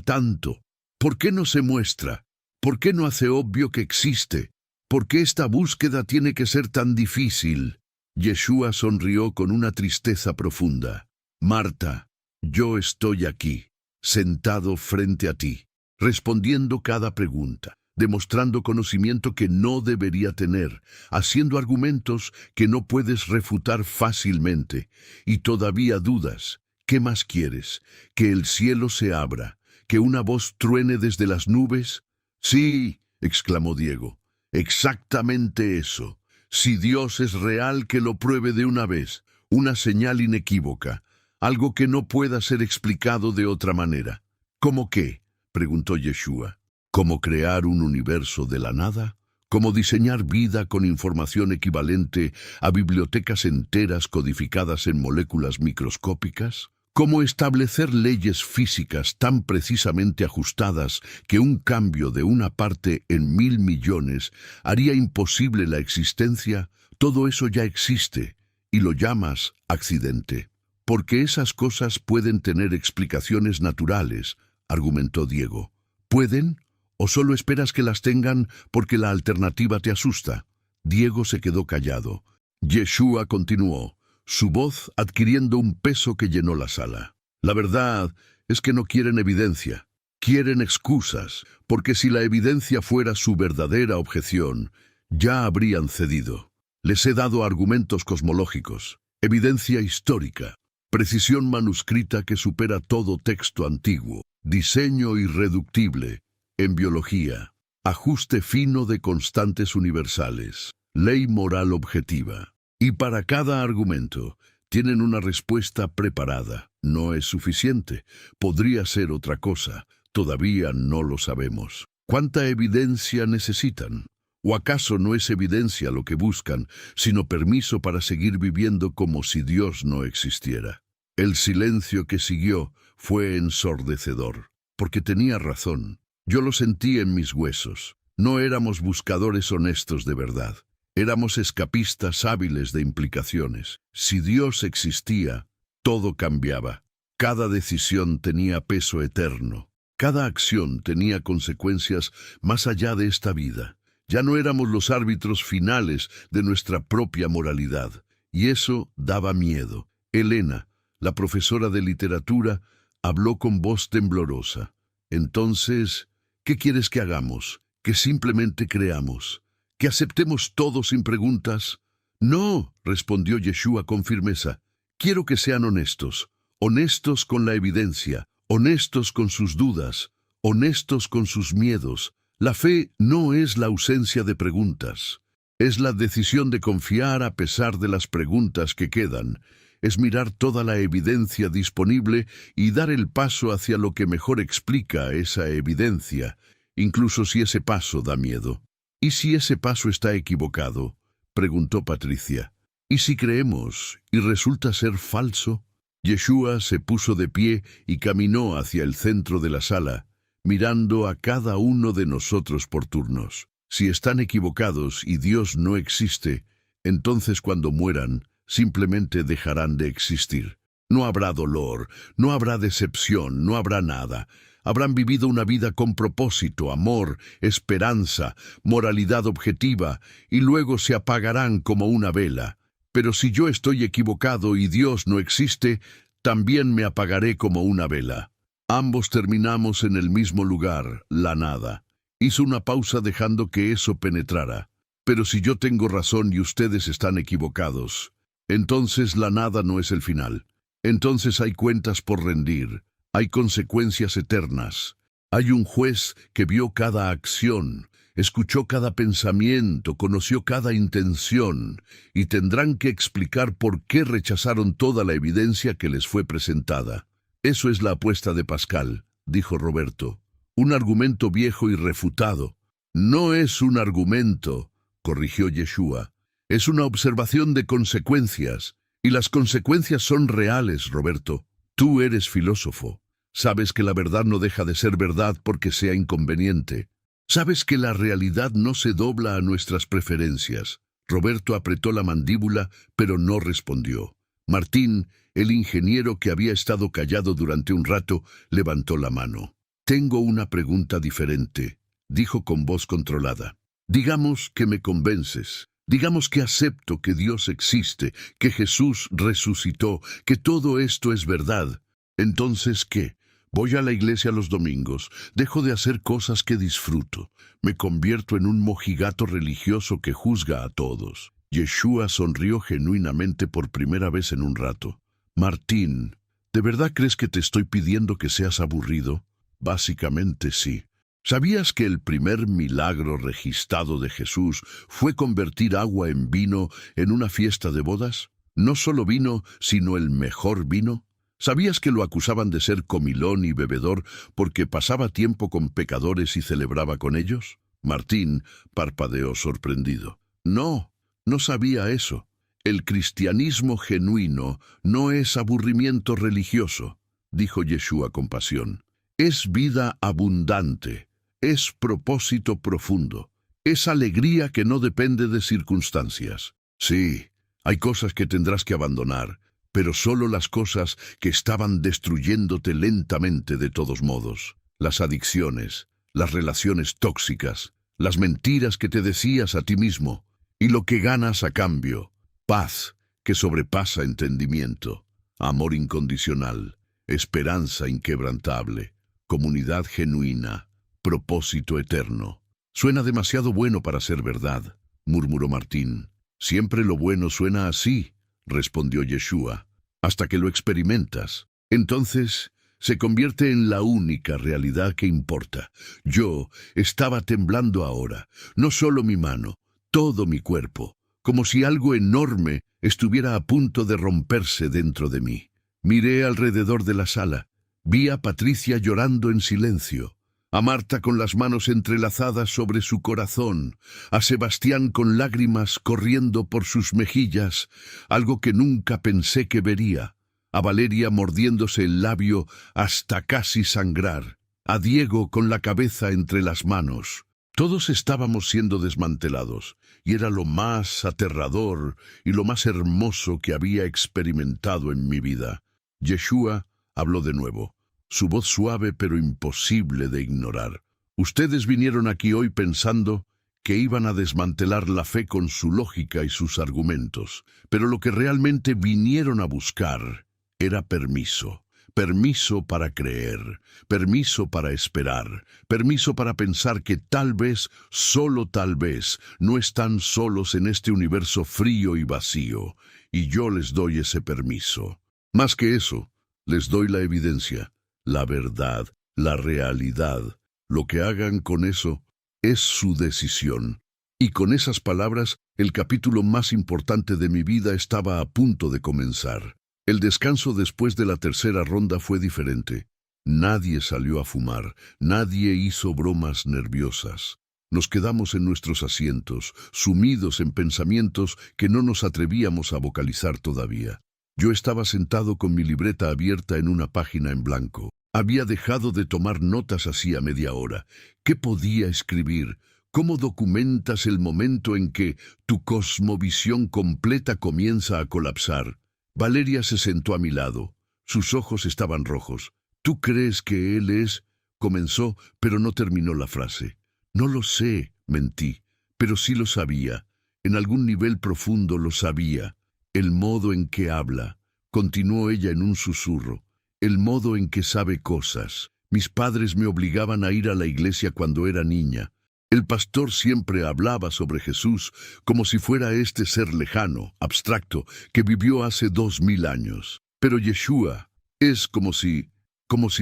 Speaker 1: tanto, ¿por qué no se muestra? ¿Por qué no hace obvio que existe? ¿Por qué esta búsqueda tiene que ser tan difícil? Yeshua sonrió con una tristeza profunda. Marta, yo estoy aquí, sentado frente a ti, respondiendo cada pregunta, demostrando conocimiento que no debería tener, haciendo argumentos que no puedes refutar fácilmente, y todavía dudas. ¿Qué más quieres? ¿Que el cielo se abra? ¿Que una voz truene desde las nubes? Sí, exclamó Diego, exactamente eso. Si Dios es real, que lo pruebe de una vez, una señal inequívoca, algo que no pueda ser explicado de otra manera. ¿Cómo qué?, preguntó Yeshua. ¿Cómo crear un universo de la nada? ¿Cómo diseñar vida con información equivalente a bibliotecas enteras codificadas en moléculas microscópicas? ¿Cómo establecer leyes físicas tan precisamente ajustadas que un cambio de una parte en 1000 millones haría imposible la existencia? Todo eso ya existe, y lo llamas accidente. Porque esas cosas pueden tener explicaciones naturales, argumentó Diego. ¿Pueden? ¿O solo esperas que las tengan porque la alternativa te asusta? Diego se quedó callado. Yeshua continuó, su voz adquiriendo un peso que llenó la sala. La verdad es que no quieren evidencia, quieren excusas, porque si la evidencia fuera su verdadera objeción, ya habrían cedido. Les he dado argumentos cosmológicos, evidencia histórica, precisión manuscrita que supera todo texto antiguo, diseño irreductible en biología, ajuste fino de constantes universales, ley moral objetiva. Y para cada argumento tienen una respuesta preparada. No es suficiente. Podría ser otra cosa. Todavía no lo sabemos. ¿Cuánta evidencia necesitan? ¿O acaso no es evidencia lo que buscan, sino permiso para seguir viviendo como si Dios no existiera? El silencio que siguió fue ensordecedor, porque tenía razón. Yo lo sentí en mis huesos. No éramos buscadores honestos de verdad. Éramos escapistas hábiles de implicaciones. Si Dios existía, todo cambiaba. Cada decisión tenía peso eterno. Cada acción tenía consecuencias más allá de esta vida. Ya no éramos los árbitros finales de nuestra propia moralidad. Y eso daba miedo. Elena, la profesora de literatura, habló con voz temblorosa. Entonces, ¿qué quieres que hagamos? ¿Que simplemente creamos? ¿Que aceptemos todo sin preguntas? No, respondió Yeshua con firmeza. Quiero que sean honestos. Honestos con la evidencia, honestos con sus dudas, honestos con sus miedos. La fe no es la ausencia de preguntas. Es la decisión de confiar a pesar de las preguntas que quedan. Es mirar toda la evidencia disponible y dar el paso hacia lo que mejor explica esa evidencia, incluso si ese paso da miedo. ¿Y si ese paso está equivocado?, preguntó Patricia. ¿Y si creemos y resulta ser falso? Yeshua se puso de pie y caminó hacia el centro de la sala, mirando a cada uno de nosotros por turnos. Si están equivocados y Dios no existe, entonces cuando mueran, simplemente dejarán de existir. No habrá dolor, no habrá decepción, no habrá nada. Habrán vivido una vida con propósito, amor, esperanza, moralidad objetiva, y luego se apagarán como una vela. Pero si yo estoy equivocado y Dios no existe, también me apagaré como una vela. Ambos terminamos en el mismo lugar, la nada. Hizo una pausa dejando que eso penetrara. Pero si yo tengo razón y ustedes están equivocados, entonces la nada no es el final. Entonces hay cuentas por rendir. Hay consecuencias eternas. Hay un juez que vio cada acción escuchó cada pensamiento, conoció cada intención, y tendrán que explicar por qué rechazaron toda la evidencia que les fue presentada. Eso es la apuesta de Pascal, dijo Roberto. Un argumento viejo y refutado. No es un argumento, corrigió Yeshua. Es una observación de consecuencias, y las consecuencias son reales, Roberto. Tú eres filósofo. Sabes que la verdad no deja de ser verdad porque sea inconveniente. Sabes que la realidad no se dobla a nuestras preferencias. Roberto apretó la mandíbula, pero no respondió. Martín, el ingeniero que había estado callado durante un rato, levantó la mano. Tengo una pregunta diferente, dijo con voz controlada. Digamos que me convences. Digamos que acepto que Dios existe, que Jesús resucitó, que todo esto es verdad. Entonces, ¿qué? Voy a la iglesia los domingos, dejo de hacer cosas que disfruto, me convierto en un mojigato religioso que juzga a todos. Yeshua sonrió genuinamente por primera vez en un rato. Martín, ¿de verdad crees que te estoy pidiendo que seas aburrido? Básicamente sí. ¿Sabías que el primer milagro registrado de Jesús fue convertir agua en vino en una fiesta de bodas? No solo vino, sino el mejor vino. ¿Sabías que lo acusaban de ser comilón y bebedor porque pasaba tiempo con pecadores y celebraba con ellos? Martín parpadeó sorprendido. No, no sabía eso. El cristianismo genuino no es aburrimiento religioso, dijo Yeshua con pasión. Es vida abundante, es propósito profundo, es alegría que no depende de circunstancias. Sí, hay cosas que tendrás que abandonar, pero solo las cosas que estaban destruyéndote lentamente de todos modos. Las adicciones, las relaciones tóxicas, las mentiras que te decías a ti mismo, y lo que ganas a cambio. Paz que sobrepasa entendimiento, amor incondicional, esperanza inquebrantable, comunidad genuina, propósito eterno. Suena demasiado bueno para ser verdad, murmuró Martín. Siempre lo bueno suena así, respondió Yeshua, hasta que lo experimentas. Entonces se convierte en la única realidad que importa. Yo estaba temblando ahora, no solo mi mano, todo mi cuerpo, como si algo enorme estuviera a punto de romperse dentro de mí. Miré alrededor de la sala, vi a Patricia llorando en silencio, a Marta con las manos entrelazadas sobre su corazón, a Sebastián con lágrimas corriendo por sus mejillas, algo que nunca pensé que vería, a Valeria mordiéndose el labio hasta casi sangrar, a Diego con la cabeza entre las manos. Todos estábamos siendo desmantelados, y era lo más aterrador y lo más hermoso que había experimentado en mi vida. Yeshua habló de nuevo, su voz suave pero imposible de ignorar. Ustedes vinieron aquí hoy pensando que iban a desmantelar la fe con su lógica y sus argumentos, pero lo que realmente vinieron a buscar era permiso. Permiso para creer, permiso para esperar, permiso para pensar que tal vez, solo tal vez, no están solos en este universo frío y vacío, y yo les doy ese permiso. Más que eso, les doy la evidencia, la verdad, la realidad. Lo que hagan con eso es su decisión. Y con esas palabras, el capítulo más importante de mi vida estaba a punto de comenzar. El descanso después de la tercera ronda fue diferente. Nadie salió a fumar, nadie hizo bromas nerviosas. Nos quedamos en nuestros asientos, sumidos en pensamientos que no nos atrevíamos a vocalizar todavía. Yo estaba sentado con mi libreta abierta en una página en blanco. Había dejado de tomar notas hacía media hora. ¿Qué podía escribir? ¿Cómo documentas el momento en que tu cosmovisión completa comienza a colapsar? Valeria se sentó a mi lado. Sus ojos estaban rojos. ¿Tú crees que él es? Comenzó, pero no terminó la frase. No lo sé, mentí, pero sí lo sabía. En algún nivel profundo lo sabía. El modo en que habla, continuó ella en un susurro. El modo en que sabe cosas. Mis padres me obligaban a ir a la iglesia cuando era niña. El pastor siempre hablaba sobre Jesús como si fuera este ser lejano, abstracto, que vivió hace 2000 años. Pero Yeshua es como si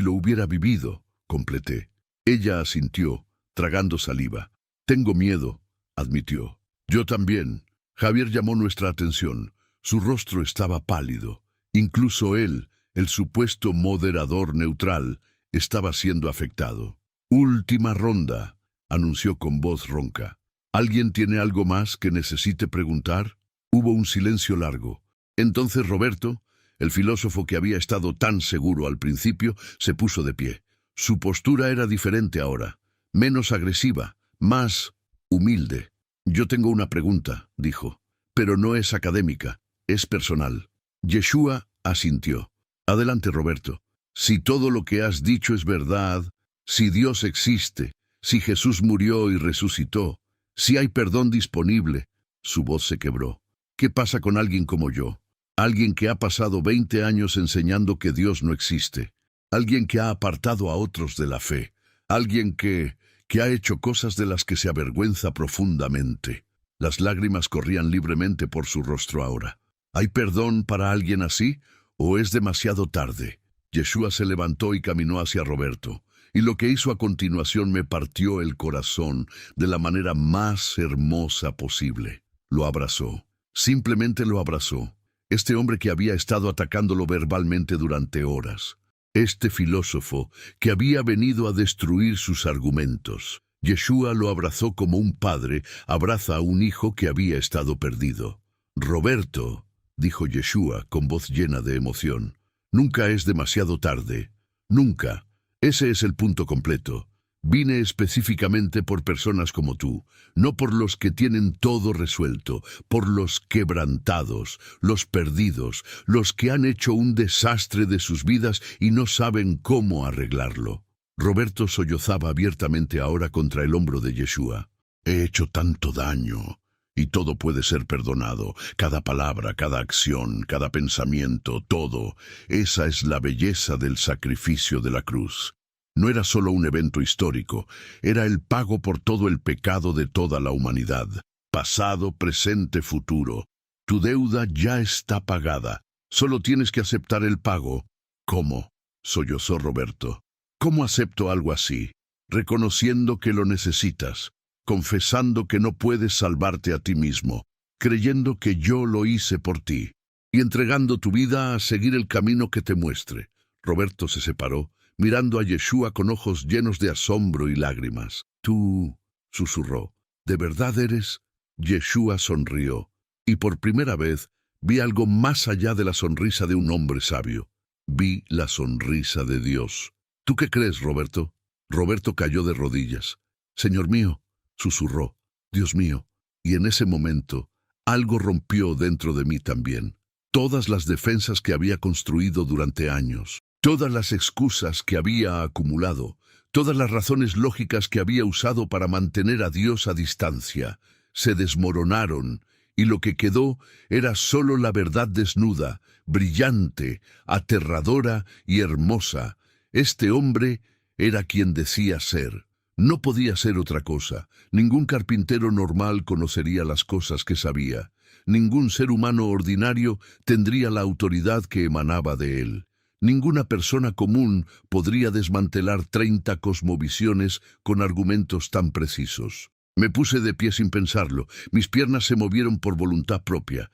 Speaker 1: lo hubiera vivido, completé. Ella asintió, tragando saliva. Tengo miedo, admitió. Yo también. Javier llamó nuestra atención. Su rostro estaba pálido. Incluso él, el supuesto moderador neutral, estaba siendo afectado. Última ronda, anunció con voz ronca. ¿Alguien tiene algo más que necesite preguntar? Hubo un silencio largo. Entonces Roberto, el filósofo que había estado tan seguro al principio, se puso de pie. Su postura era diferente ahora, menos agresiva, más humilde. Yo tengo una pregunta, dijo, pero no es académica, es personal. Yeshua asintió. Adelante, Roberto. Si todo lo que has dicho es verdad, si Dios existe, si Jesús murió y resucitó, si hay perdón disponible. Su voz se quebró. ¿Qué pasa con alguien como yo? Alguien que ha pasado 20 años enseñando que Dios no existe. Alguien que ha apartado a otros de la fe. Alguien que ha hecho cosas de las que se avergüenza profundamente. Las lágrimas corrían libremente por su rostro ahora. ¿Hay perdón para alguien así o es demasiado tarde? Yeshua se levantó y caminó hacia Roberto, y lo que hizo a continuación me partió el corazón de la manera más hermosa posible. Lo abrazó. Simplemente lo abrazó. Este hombre que había estado atacándolo verbalmente durante horas. Este filósofo que había venido a destruir sus argumentos. Yeshua lo abrazó como un padre abraza a un hijo que había estado perdido. Roberto, dijo Yeshua con voz llena de emoción, nunca es demasiado tarde. Nunca. Ese es el punto completo. Vine específicamente por personas como tú, no por los que tienen todo resuelto, por los quebrantados, los perdidos, los que han hecho un desastre de sus vidas y no saben cómo arreglarlo. Roberto sollozaba abiertamente ahora contra el hombro de Yeshua. He hecho tanto daño, y todo puede ser perdonado, cada palabra, cada acción, cada pensamiento, todo. Esa es la belleza del sacrificio de la cruz. No era solo un evento histórico, era el pago por todo el pecado de toda la humanidad. Pasado, presente, futuro. Tu deuda ya está pagada. Solo tienes que aceptar el pago. ¿Cómo? Sollozó Roberto. ¿Cómo acepto algo así? Reconociendo que lo necesitas, confesando que no puedes salvarte a ti mismo, creyendo que yo lo hice por ti, y entregando tu vida a seguir el camino que te muestre. Roberto se separó, mirando a Yeshua con ojos llenos de asombro y lágrimas. Tú, susurró, ¿de verdad eres? Yeshua sonrió, y por primera vez vi algo más allá de la sonrisa de un hombre sabio. Vi la sonrisa de Dios. ¿Tú qué crees, Roberto? Roberto cayó de rodillas. Señor mío, susurró, Dios mío, y en ese momento algo rompió dentro de mí también. Todas las defensas que había construido durante años, todas las excusas que había acumulado, todas las razones lógicas que había usado para mantener a Dios a distancia, se desmoronaron, y lo que quedó era solo la verdad desnuda, brillante, aterradora y hermosa. Este hombre era quien decía ser. No podía ser otra cosa. Ningún carpintero normal conocería las cosas que sabía. Ningún ser humano ordinario tendría la autoridad que emanaba de él. Ninguna persona común podría desmantelar 30 cosmovisiones con argumentos tan precisos. Me puse de pie sin pensarlo. Mis piernas se movieron por voluntad propia.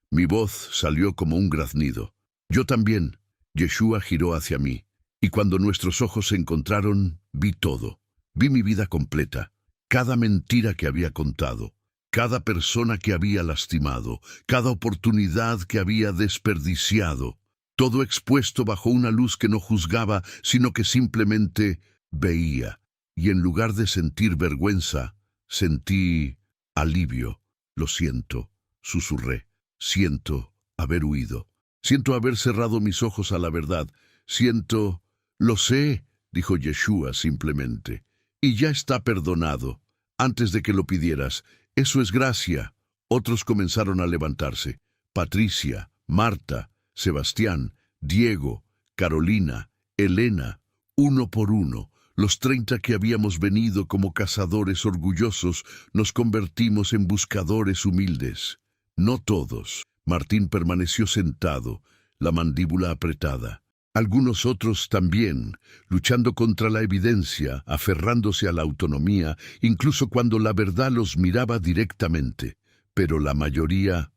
Speaker 1: Mi voz salió como un graznido. Yo también. Yeshua giró hacia mí. Y cuando nuestros ojos se encontraron, vi todo. Vi mi vida completa. Cada mentira que había contado. Cada persona que había lastimado. Cada oportunidad que había desperdiciado. Todo expuesto bajo una luz que no juzgaba, sino que simplemente veía. Y en lugar de sentir vergüenza, sentí alivio. Lo siento, susurré. Siento haber huido. Siento haber cerrado mis ojos a la verdad. Siento... Lo sé, dijo Yeshua simplemente. Y ya está perdonado. Antes de que lo pidieras. Eso es gracia. Otros comenzaron a levantarse. Patricia, Marta, Sebastián, Diego, Carolina, Elena, uno por uno. Los 30 que habíamos venido como cazadores orgullosos nos convertimos en buscadores humildes. No todos. Martín permaneció sentado, la mandíbula apretada. Algunos otros también, luchando contra la evidencia, aferrándose a la autonomía, incluso cuando la verdad los miraba directamente. Pero la mayoría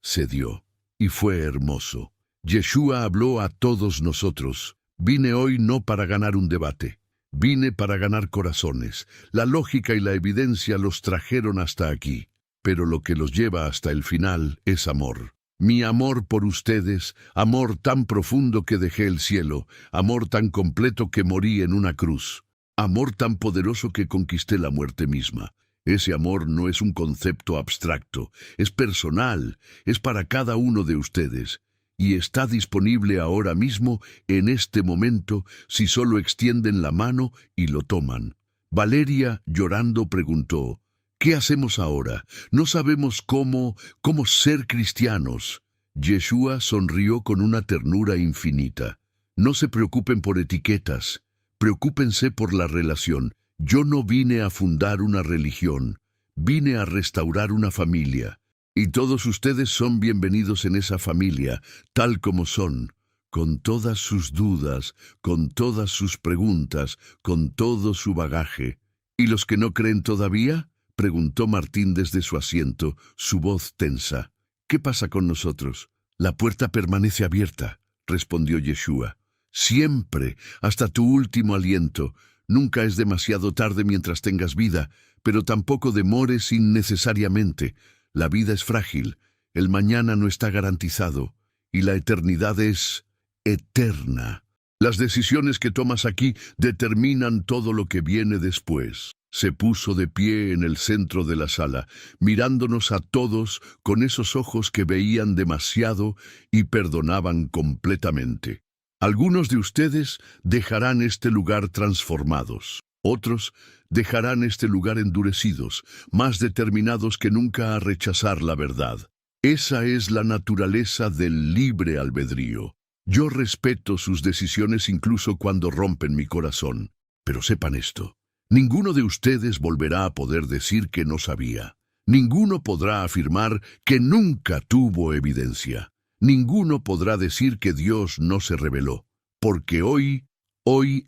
Speaker 1: cedió. Y fue hermoso. Yeshua habló a todos nosotros. Vine hoy no para ganar un debate. Vine para ganar corazones. La lógica y la evidencia los trajeron hasta aquí. Pero lo que los lleva hasta el final es amor. Mi amor por ustedes, amor tan profundo que dejé el cielo, amor tan completo que morí en una cruz, amor tan poderoso que conquisté la muerte misma. Ese amor no es un concepto abstracto, es personal, es para cada uno de ustedes, y está disponible ahora mismo, en este momento, si solo extienden la mano y lo toman. Valeria, llorando, preguntó: ¿qué hacemos ahora? No sabemos cómo ser cristianos. Yeshua sonrió con una ternura infinita. No se preocupen por etiquetas, preocúpense por la relación. Yo no vine a fundar una religión, vine a restaurar una familia. Y todos ustedes son bienvenidos en esa familia, tal como son, con todas sus dudas, con todas sus preguntas, con todo su bagaje. ¿Y los que no creen todavía?, preguntó Martín desde su asiento, su voz tensa. ¿Qué pasa con nosotros? La puerta permanece abierta, respondió Yeshua. Siempre, hasta tu último aliento. Nunca es demasiado tarde mientras tengas vida, pero tampoco demores innecesariamente. La vida es frágil, el mañana no está garantizado, y la eternidad es eterna. Las decisiones que tomas aquí determinan todo lo que viene después. Se puso de pie en el centro de la sala, mirándonos a todos con esos ojos que veían demasiado y perdonaban completamente. Algunos de ustedes dejarán este lugar transformados. Otros dejarán este lugar endurecidos, más determinados que nunca a rechazar la verdad. Esa es la naturaleza del libre albedrío. Yo respeto sus decisiones incluso cuando rompen mi corazón. Pero sepan esto. Ninguno de ustedes volverá a poder decir que no sabía. Ninguno podrá afirmar que nunca tuvo evidencia. Ninguno podrá decir que Dios no se reveló, porque hoy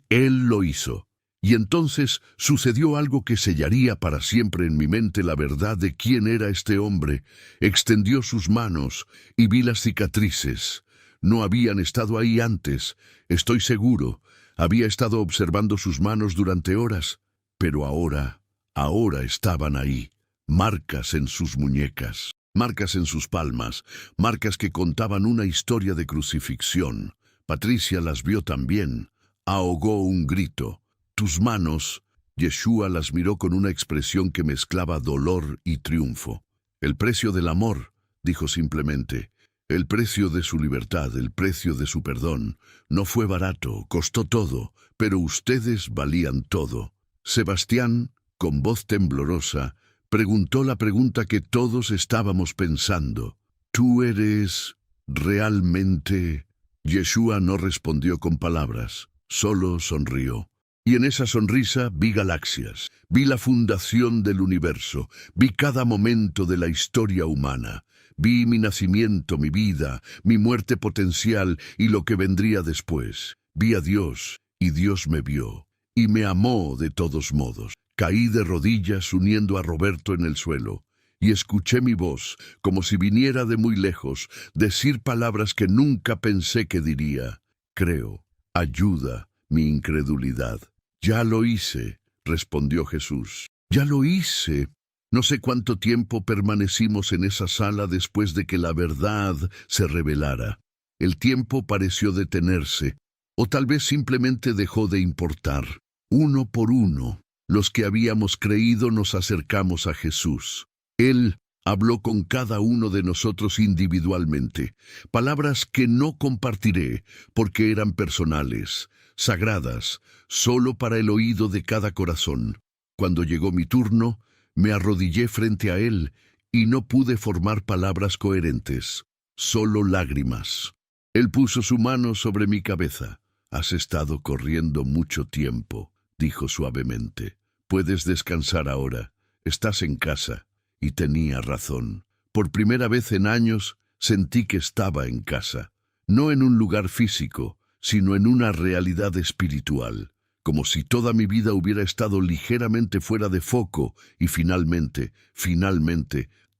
Speaker 1: Él lo hizo. Y entonces sucedió algo que sellaría para siempre en mi mente la verdad de quién era este hombre. Extendió sus manos y vi las cicatrices. No habían estado ahí antes, estoy seguro. Había estado observando sus manos durante horas. Pero ahora estaban ahí, marcas en sus muñecas, marcas en sus palmas, marcas que contaban una historia de crucifixión. Patricia las vio también. Ahogó un grito. Tus manos. Yeshua las miró con una expresión que mezclaba dolor y triunfo. El precio del amor, dijo simplemente. El precio de su libertad, el precio de su perdón. No fue barato, costó todo, pero ustedes valían todo. Sebastián, con voz temblorosa, preguntó la pregunta que todos estábamos pensando. ¿Tú eres realmente? Yeshua no respondió con palabras, solo sonrió. Y en esa sonrisa vi galaxias, vi la fundación del universo, vi cada momento de la historia humana. Vi mi nacimiento, mi vida, mi muerte potencial y lo que vendría después. Vi a Dios, y Dios me vio. Y me amó de todos modos. Caí de rodillas uniendo a Roberto en el suelo, y escuché mi voz, como si viniera de muy lejos, decir palabras que nunca pensé que diría. Creo, ayuda mi incredulidad. Ya lo hice, respondió Jesús. Ya lo hice. No sé cuánto tiempo permanecimos en esa sala después de que la verdad se revelara. El tiempo pareció detenerse, o tal vez simplemente dejó de importar. Uno por uno, los que habíamos creído nos acercamos a Jesús. Él habló con cada uno de nosotros individualmente, palabras que no compartiré porque eran personales, sagradas, solo para el oído de cada corazón. Cuando llegó mi turno, me arrodillé frente a él y no pude formar palabras coherentes, solo lágrimas. Él puso su mano sobre mi cabeza. Has estado corriendo mucho tiempo, dijo suavemente. Puedes descansar ahora. Estás en casa. Y tenía razón. Por primera vez en años sentí que estaba en casa. no en un lugar físico, sino en una realidad espiritual, como si toda mi vida hubiera estado ligeramente fuera de foco y finalmente,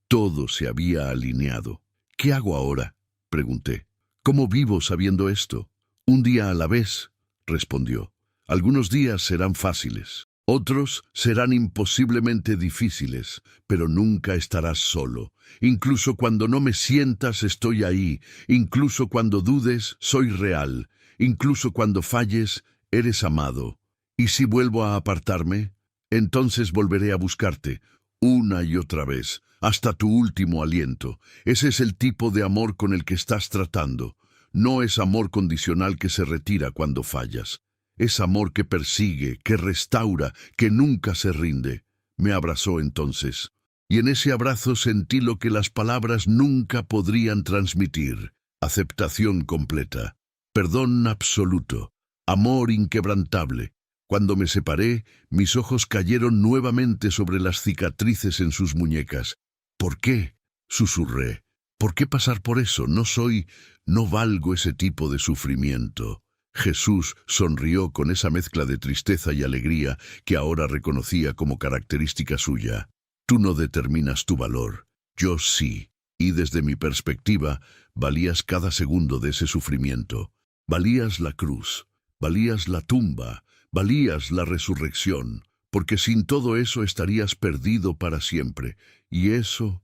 Speaker 1: todo se había alineado. ¿Qué hago ahora?, pregunté. ¿Cómo vivo sabiendo esto? Un día a la vez, respondió. Algunos días serán fáciles, otros serán imposiblemente difíciles, pero nunca estarás solo. Incluso cuando no me sientas, estoy ahí. Incluso cuando dudes, soy real. Incluso cuando falles, eres amado. ¿Y si vuelvo a apartarme? Entonces volveré a buscarte, una y otra vez, hasta tu último aliento. Ese es el tipo de amor con el que estás tratando. No es amor condicional que se retira cuando fallas. Es amor que persigue, que restaura, que nunca se rinde. Me abrazó entonces, y en ese abrazo sentí lo que las palabras nunca podrían transmitir: aceptación completa, perdón absoluto, amor inquebrantable. Cuando me separé, mis ojos cayeron nuevamente sobre las cicatrices en sus muñecas. ¿Por qué?, susurré. ¿Por qué pasar por eso? No valgo ese tipo de sufrimiento. Jesús sonrió con esa mezcla de tristeza y alegría que ahora reconocía como característica suya. Tú no determinas tu valor, yo sí. Y desde mi perspectiva, valías cada segundo de ese sufrimiento. Valías la cruz, valías la tumba, valías la resurrección, porque sin todo eso estarías perdido para siempre. Y eso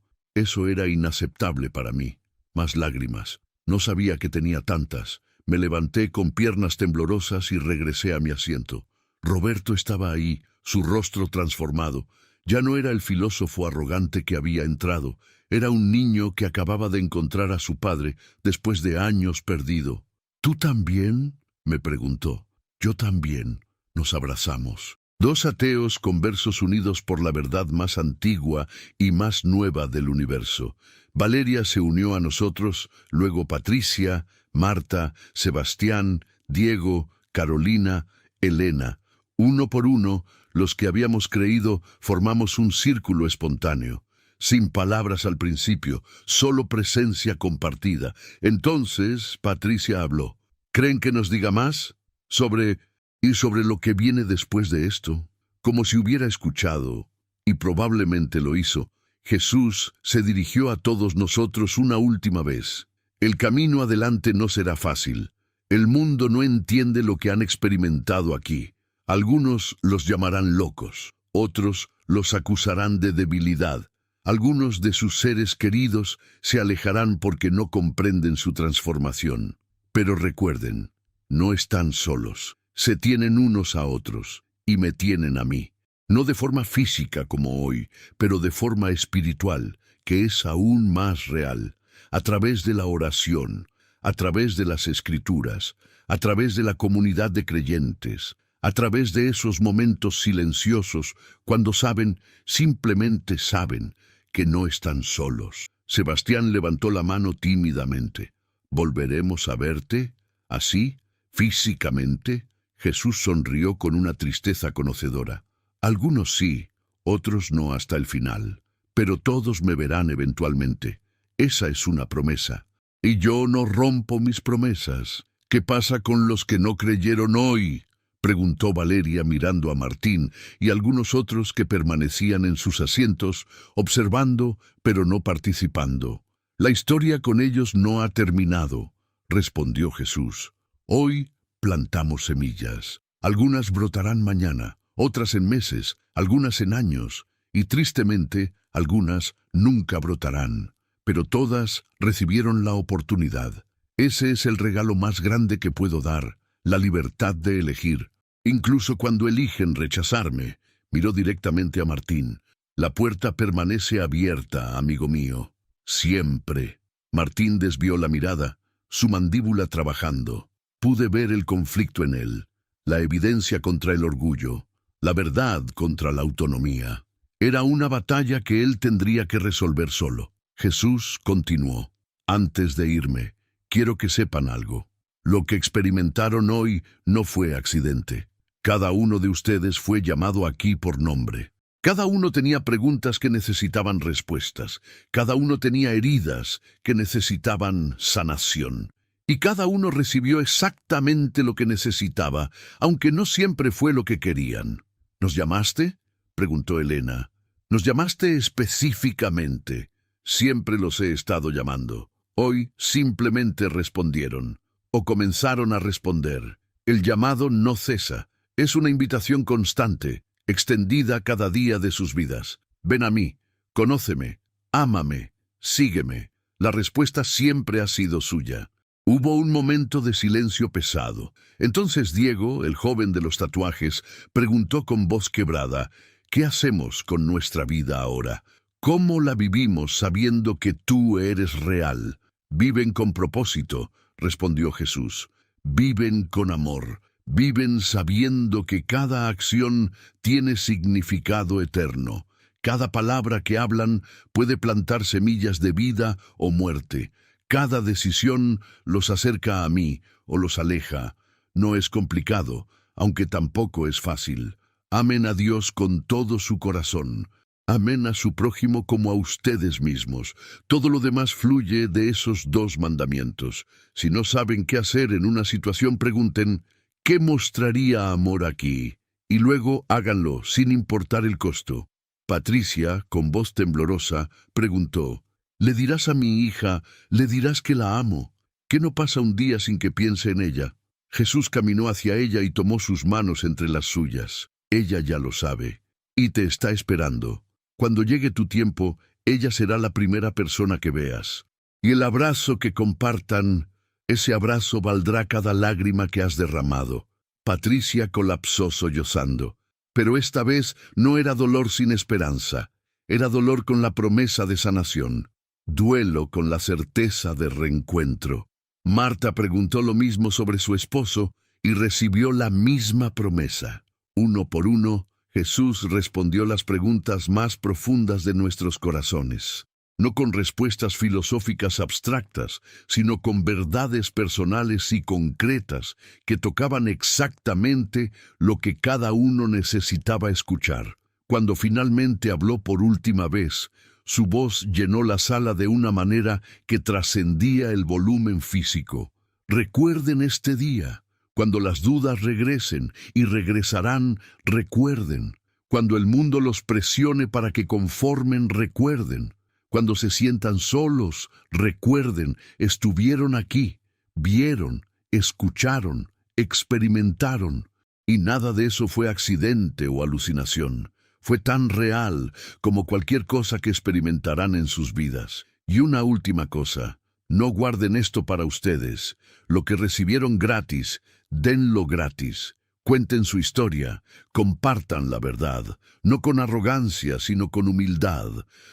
Speaker 1: era inaceptable para mí. Más lágrimas. No sabía que tenía tantas. Me levanté con piernas temblorosas y regresé a mi asiento. Roberto estaba ahí, su rostro transformado. Ya no era el filósofo arrogante que había entrado. Era un niño que acababa de encontrar a su padre después de años perdido. ¿Tú también?, me preguntó. Yo también. Nos abrazamos. Dos ateos conversos unidos por la verdad más antigua y más nueva del universo. Valeria se unió a nosotros, luego Patricia, Marta, Sebastián, Diego, Carolina, Elena. Uno por uno, los que habíamos creído, formamos un círculo espontáneo. Sin palabras al principio, solo presencia compartida. Entonces Patricia habló. ¿Creen que nos diga más? Sobre lo que viene después de esto. Como si hubiera escuchado, y probablemente lo hizo, Jesús se dirigió a todos nosotros una última vez. El camino adelante no será fácil. El mundo no entiende lo que han experimentado aquí. Algunos los llamarán locos, otros los acusarán de debilidad. Algunos de sus seres queridos se alejarán porque no comprenden su transformación. Pero recuerden, no están solos. Se tienen unos a otros, y me tienen a mí. No de forma física como hoy, pero de forma espiritual, que es aún más real. A través de la oración, a través de las escrituras, a través de la comunidad de creyentes, a través de esos momentos silenciosos cuando saben, simplemente saben, que no están solos. Sebastián levantó la mano tímidamente. ¿Volveremos a verte? ¿Así? ¿Físicamente? Jesús sonrió con una tristeza conocedora. Algunos sí, otros no hasta el final. Pero todos me verán eventualmente. Esa es una promesa. Y yo no rompo mis promesas. ¿Qué pasa con los que no creyeron hoy?, preguntó Valeria mirando a Martín y algunos otros que permanecían en sus asientos, observando, pero no participando. La historia con ellos no ha terminado, respondió Jesús. Hoy plantamos semillas. Algunas brotarán mañana, otras en meses, algunas en años, y tristemente, algunas nunca brotarán. Pero todas recibieron la oportunidad. Ese es el regalo más grande que puedo dar, la libertad de elegir. Incluso cuando eligen rechazarme, miró directamente a Martín. La puerta permanece abierta, amigo mío. Siempre. Martín desvió la mirada, su mandíbula trabajando. Pude ver el conflicto en él, la evidencia contra el orgullo, la verdad contra la autonomía. Era una batalla que él tendría que resolver solo. Jesús continuó. Antes de irme, quiero que sepan algo. Lo que experimentaron hoy no fue accidente. Cada uno de ustedes fue llamado aquí por nombre. Cada uno tenía preguntas que necesitaban respuestas. Cada uno tenía heridas que necesitaban sanación. y cada uno recibió exactamente lo que necesitaba, aunque no siempre fue lo que querían. ¿Nos llamaste?, preguntó Elena. Nos llamaste específicamente. Siempre los he estado llamando. Hoy simplemente respondieron, o comenzaron a responder. El llamado no cesa. Es una invitación constante, extendida cada día de sus vidas. Ven a mí, conóceme, ámame, sígueme. La respuesta siempre ha sido suya. Hubo un momento de silencio pesado. Entonces Diego, el joven de los tatuajes, preguntó con voz quebrada, ¿qué hacemos con nuestra vida ahora? ¿Cómo la vivimos sabiendo que tú eres real? Viven con propósito, respondió Jesús. Viven con amor. Viven sabiendo que cada acción tiene significado eterno. Cada palabra que hablan puede plantar semillas de vida o muerte. Cada decisión los acerca a mí o los aleja. No es complicado, aunque tampoco es fácil. Amen a Dios con todo su corazón. Amen a su prójimo como a ustedes mismos. Todo lo demás fluye de esos dos mandamientos. Si no saben qué hacer en una situación, pregunten, ¿qué mostraría amor aquí? Y luego háganlo, sin importar el costo. Patricia, con voz temblorosa, preguntó, ¿le dirás a mi hija, le dirás que la amo? ¿Que no pasa un día sin que piense en ella? Jesús caminó hacia ella y tomó sus manos entre las suyas. Ella ya lo sabe, y te está esperando. Cuando llegue tu tiempo, ella será la primera persona que veas. Y el abrazo que compartan, ese abrazo valdrá cada lágrima que has derramado. Patricia colapsó sollozando. Pero esta vez no era dolor sin esperanza. Era dolor con la promesa de sanación. Duelo con la certeza de reencuentro. Marta preguntó lo mismo sobre su esposo y recibió la misma promesa. Uno por uno, Jesús respondió las preguntas más profundas de nuestros corazones. No con respuestas filosóficas abstractas, sino con verdades personales y concretas que tocaban exactamente lo que cada uno necesitaba escuchar. Cuando finalmente habló por última vez, su voz llenó la sala de una manera que trascendía el volumen físico. Recuerden este día. Cuando las dudas regresen, y regresarán, recuerden. Cuando el mundo los presione para que conformen, recuerden. Cuando se sientan solos, recuerden, estuvieron aquí, vieron, escucharon, experimentaron. Y nada de eso fue accidente o alucinación. Fue tan real como cualquier cosa que experimentarán en sus vidas. Y una última cosa, no guarden esto para ustedes. Lo que recibieron gratis, denlo gratis. Cuenten su historia, compartan la verdad, no con arrogancia, sino con humildad,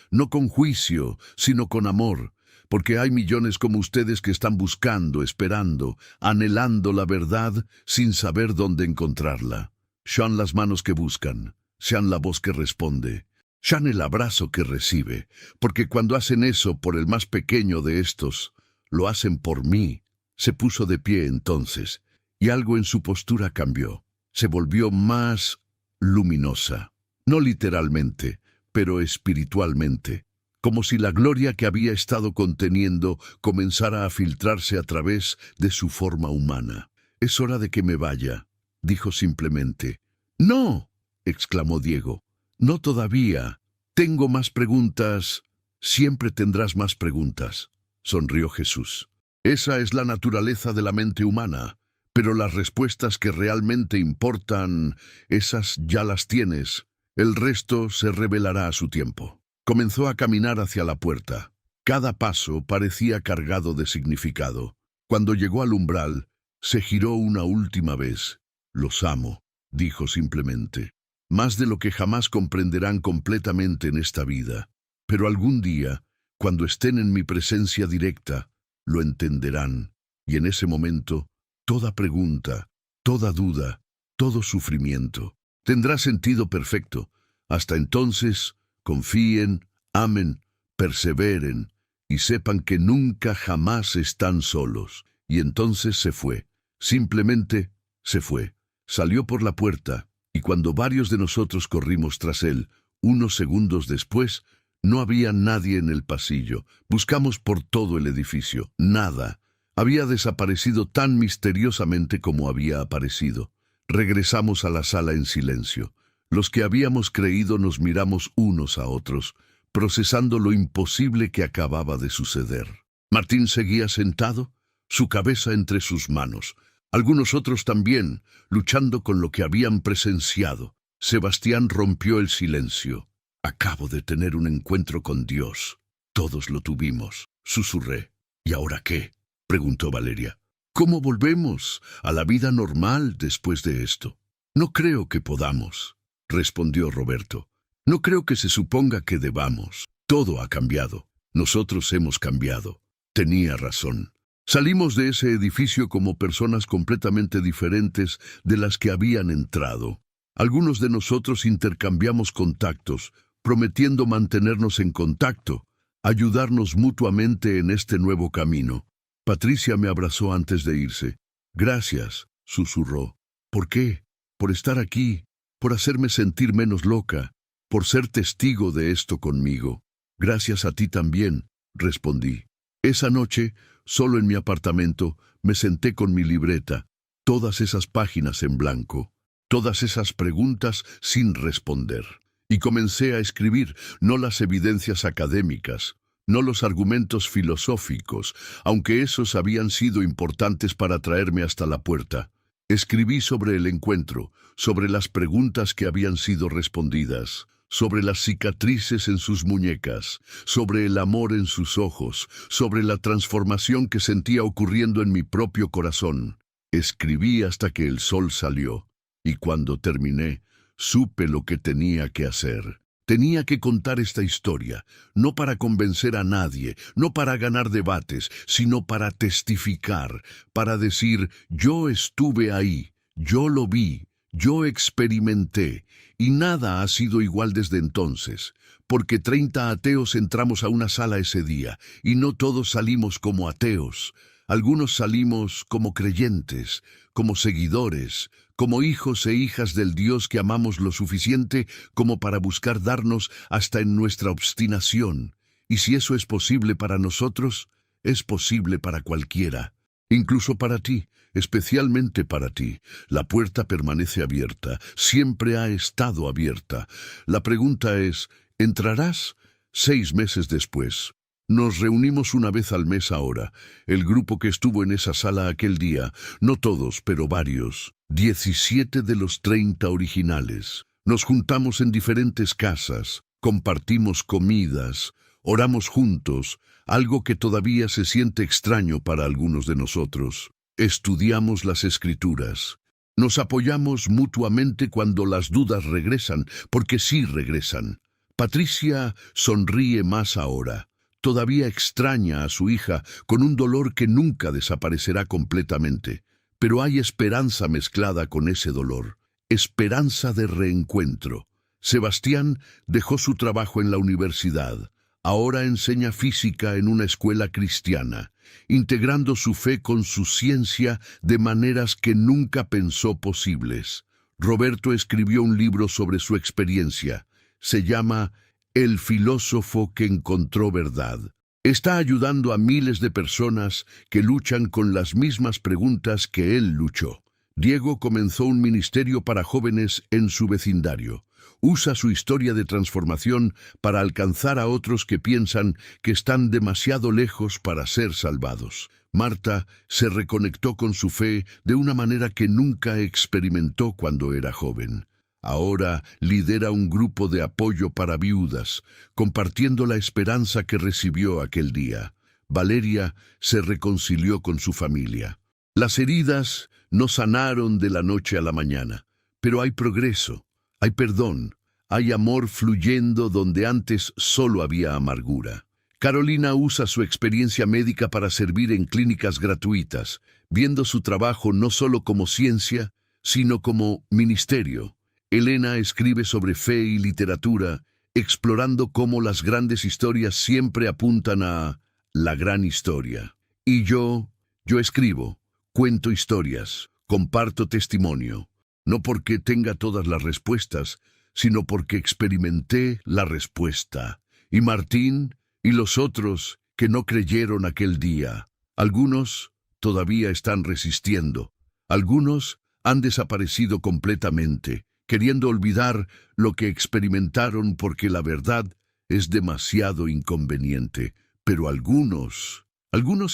Speaker 1: no con juicio, sino con amor, porque hay millones como ustedes que están buscando, esperando, anhelando la verdad sin saber dónde encontrarla. Sean las manos que buscan, sean la voz que responde, sean el abrazo que recibe, porque cuando hacen eso por el más pequeño de estos, lo hacen por mí. Se puso de pie entonces, y algo en su postura cambió. Se volvió más luminosa. No literalmente, pero espiritualmente. Como si la gloria que había estado conteniendo comenzara a filtrarse a través de su forma humana. «Es hora de que me vaya», dijo simplemente. «¡No!», exclamó Diego. «No todavía. Tengo más preguntas». «Siempre tendrás más preguntas», sonrió Jesús. «Esa es la naturaleza de la mente humana. Pero las respuestas que realmente importan, esas ya las tienes. El resto se revelará a su tiempo». Comenzó a caminar hacia la puerta. Cada paso parecía cargado de significado. Cuando llegó al umbral, se giró una última vez. «Los amo», dijo simplemente. «Más de lo que jamás comprenderán completamente en esta vida. Pero algún día, cuando estén en mi presencia directa, lo entenderán. Y en ese momento, toda pregunta, toda duda, todo sufrimiento tendrá sentido perfecto. Hasta entonces, confíen, amen, perseveren y sepan que nunca jamás están solos». Y entonces se fue. Simplemente se fue. Salió por la puerta, y cuando varios de nosotros corrimos tras él, unos segundos después, no había nadie en el pasillo. Buscamos por todo el edificio. Nada. Había desaparecido tan misteriosamente como había aparecido. Regresamos a la sala en silencio. Los que habíamos creído nos miramos unos a otros, procesando lo imposible que acababa de suceder. Martín seguía sentado, su cabeza entre sus manos. Algunos otros también, luchando con lo que habían presenciado. Sebastián rompió el silencio. Acabo de tener un encuentro con Dios. Todos lo tuvimos, susurré. ¿Y ahora qué?, preguntó Valeria. ¿Cómo volvemos a la vida normal después de esto? No creo que podamos, respondió Roberto. No creo que se suponga que debamos. Todo ha cambiado. Nosotros hemos cambiado. Tenía razón. Salimos de ese edificio como personas completamente diferentes de las que habían entrado. Algunos de nosotros intercambiamos contactos, prometiendo mantenernos en contacto, ayudarnos mutuamente en este nuevo camino. Patricia me abrazó antes de irse. Gracias, susurró. ¿Por qué? Por estar aquí, por hacerme sentir menos loca, por ser testigo de esto conmigo. Gracias a ti también, respondí. Esa noche, solo en mi apartamento, me senté con mi libreta, todas esas páginas en blanco, todas esas preguntas sin responder. Y comencé a escribir, no las evidencias académicas, no los argumentos filosóficos, aunque esos habían sido importantes para traerme hasta la puerta. Escribí sobre el encuentro, sobre las preguntas que habían sido respondidas, sobre las cicatrices en sus muñecas, sobre el amor en sus ojos, sobre la transformación que sentía ocurriendo en mi propio corazón. Escribí hasta que el sol salió, y cuando terminé, supe lo que tenía que hacer. Tenía que contar esta historia, no para convencer a nadie, no para ganar debates, sino para testificar, para decir, yo estuve ahí, yo lo vi, yo experimenté, y nada ha sido igual desde entonces, porque 30 ateos entramos a una sala ese día, y no todos salimos como ateos. Algunos salimos como creyentes, como seguidores, como hijos e hijas del Dios que amamos lo suficiente como para buscar darnos hasta en nuestra obstinación. Y si eso es posible para nosotros, es posible para cualquiera, incluso para ti, especialmente para ti. La puerta permanece abierta, siempre ha estado abierta. La pregunta es, ¿entrarás? 6 meses después. Nos reunimos una vez al mes ahora, el grupo que estuvo en esa sala aquel día, no todos, pero varios, 17 de los 30 originales. Nos juntamos en diferentes casas, compartimos comidas, oramos juntos, algo que todavía se siente extraño para algunos de nosotros. Estudiamos las Escrituras. Nos apoyamos mutuamente cuando las dudas regresan, porque sí regresan. Patricia sonríe más ahora. Todavía extraña a su hija con un dolor que nunca desaparecerá completamente, pero hay esperanza mezclada con ese dolor, esperanza de reencuentro. Sebastián dejó su trabajo en la universidad, ahora enseña física en una escuela cristiana, integrando su fe con su ciencia de maneras que nunca pensó posibles. Roberto escribió un libro sobre su experiencia, se llama El filósofo que encontró verdad. Está ayudando a miles de personas que luchan con las mismas preguntas que él luchó. Diego comenzó un ministerio para jóvenes en su vecindario. Usa su historia de transformación para alcanzar a otros que piensan que están demasiado lejos para ser salvados. Marta se reconectó con su fe de una manera que nunca experimentó cuando era joven. Ahora lidera un grupo de apoyo para viudas, compartiendo la esperanza que recibió aquel día. Valeria se reconcilió con su familia. Las heridas no sanaron de la noche a la mañana, pero hay progreso, hay perdón, hay amor fluyendo donde antes solo había amargura. Carolina usa su experiencia médica para servir en clínicas gratuitas, viendo su trabajo no solo como ciencia, sino como ministerio. Elena escribe sobre fe y literatura, explorando cómo las grandes historias siempre apuntan a la gran historia. Y yo escribo, cuento historias, comparto testimonio, no porque tenga todas las respuestas, sino porque experimenté la respuesta. Y Martín y los otros que no creyeron aquel día, algunos todavía están resistiendo. Algunos han desaparecido completamente, queriendo olvidar lo que experimentaron porque la verdad es demasiado inconveniente. Pero algunos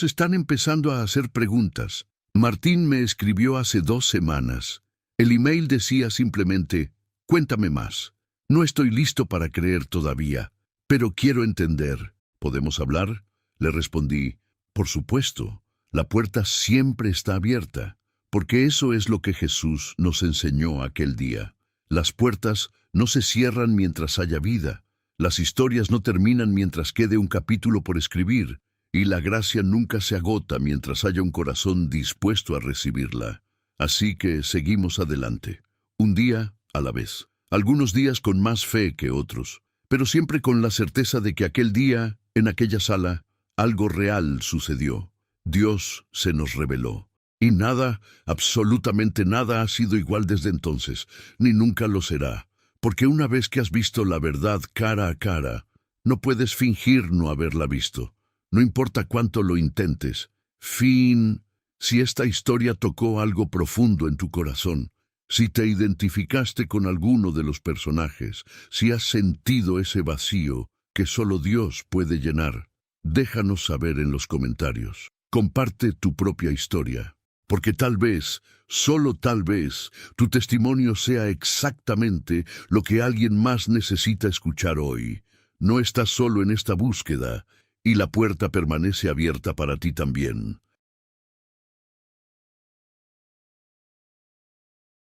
Speaker 1: están empezando a hacer preguntas. Martín me escribió hace 2 semanas. El email decía simplemente, cuéntame más. No estoy listo para creer todavía, pero quiero entender. ¿Podemos hablar? Le respondí, por supuesto, la puerta siempre está abierta, porque eso es lo que Jesús nos enseñó aquel día. Las puertas no se cierran mientras haya vida, las historias no terminan mientras quede un capítulo por escribir, y la gracia nunca se agota mientras haya un corazón dispuesto a recibirla. Así que seguimos adelante, un día a la vez. Algunos días con más fe que otros, pero siempre con la certeza de que aquel día, en aquella sala, algo real sucedió. Dios se nos reveló. Y nada, absolutamente nada ha sido igual desde entonces, ni nunca lo será. Porque una vez que has visto la verdad cara a cara, no puedes fingir no haberla visto. No importa cuánto lo intentes. Fin. Si esta historia tocó algo profundo en tu corazón, si te identificaste con alguno de los personajes, si has sentido ese vacío que solo Dios puede llenar, déjanos saber en los comentarios. Comparte tu propia historia, porque tal vez, solo tal vez, tu testimonio sea exactamente lo que alguien más necesita escuchar hoy. No estás solo en esta búsqueda, y la puerta permanece abierta para ti también.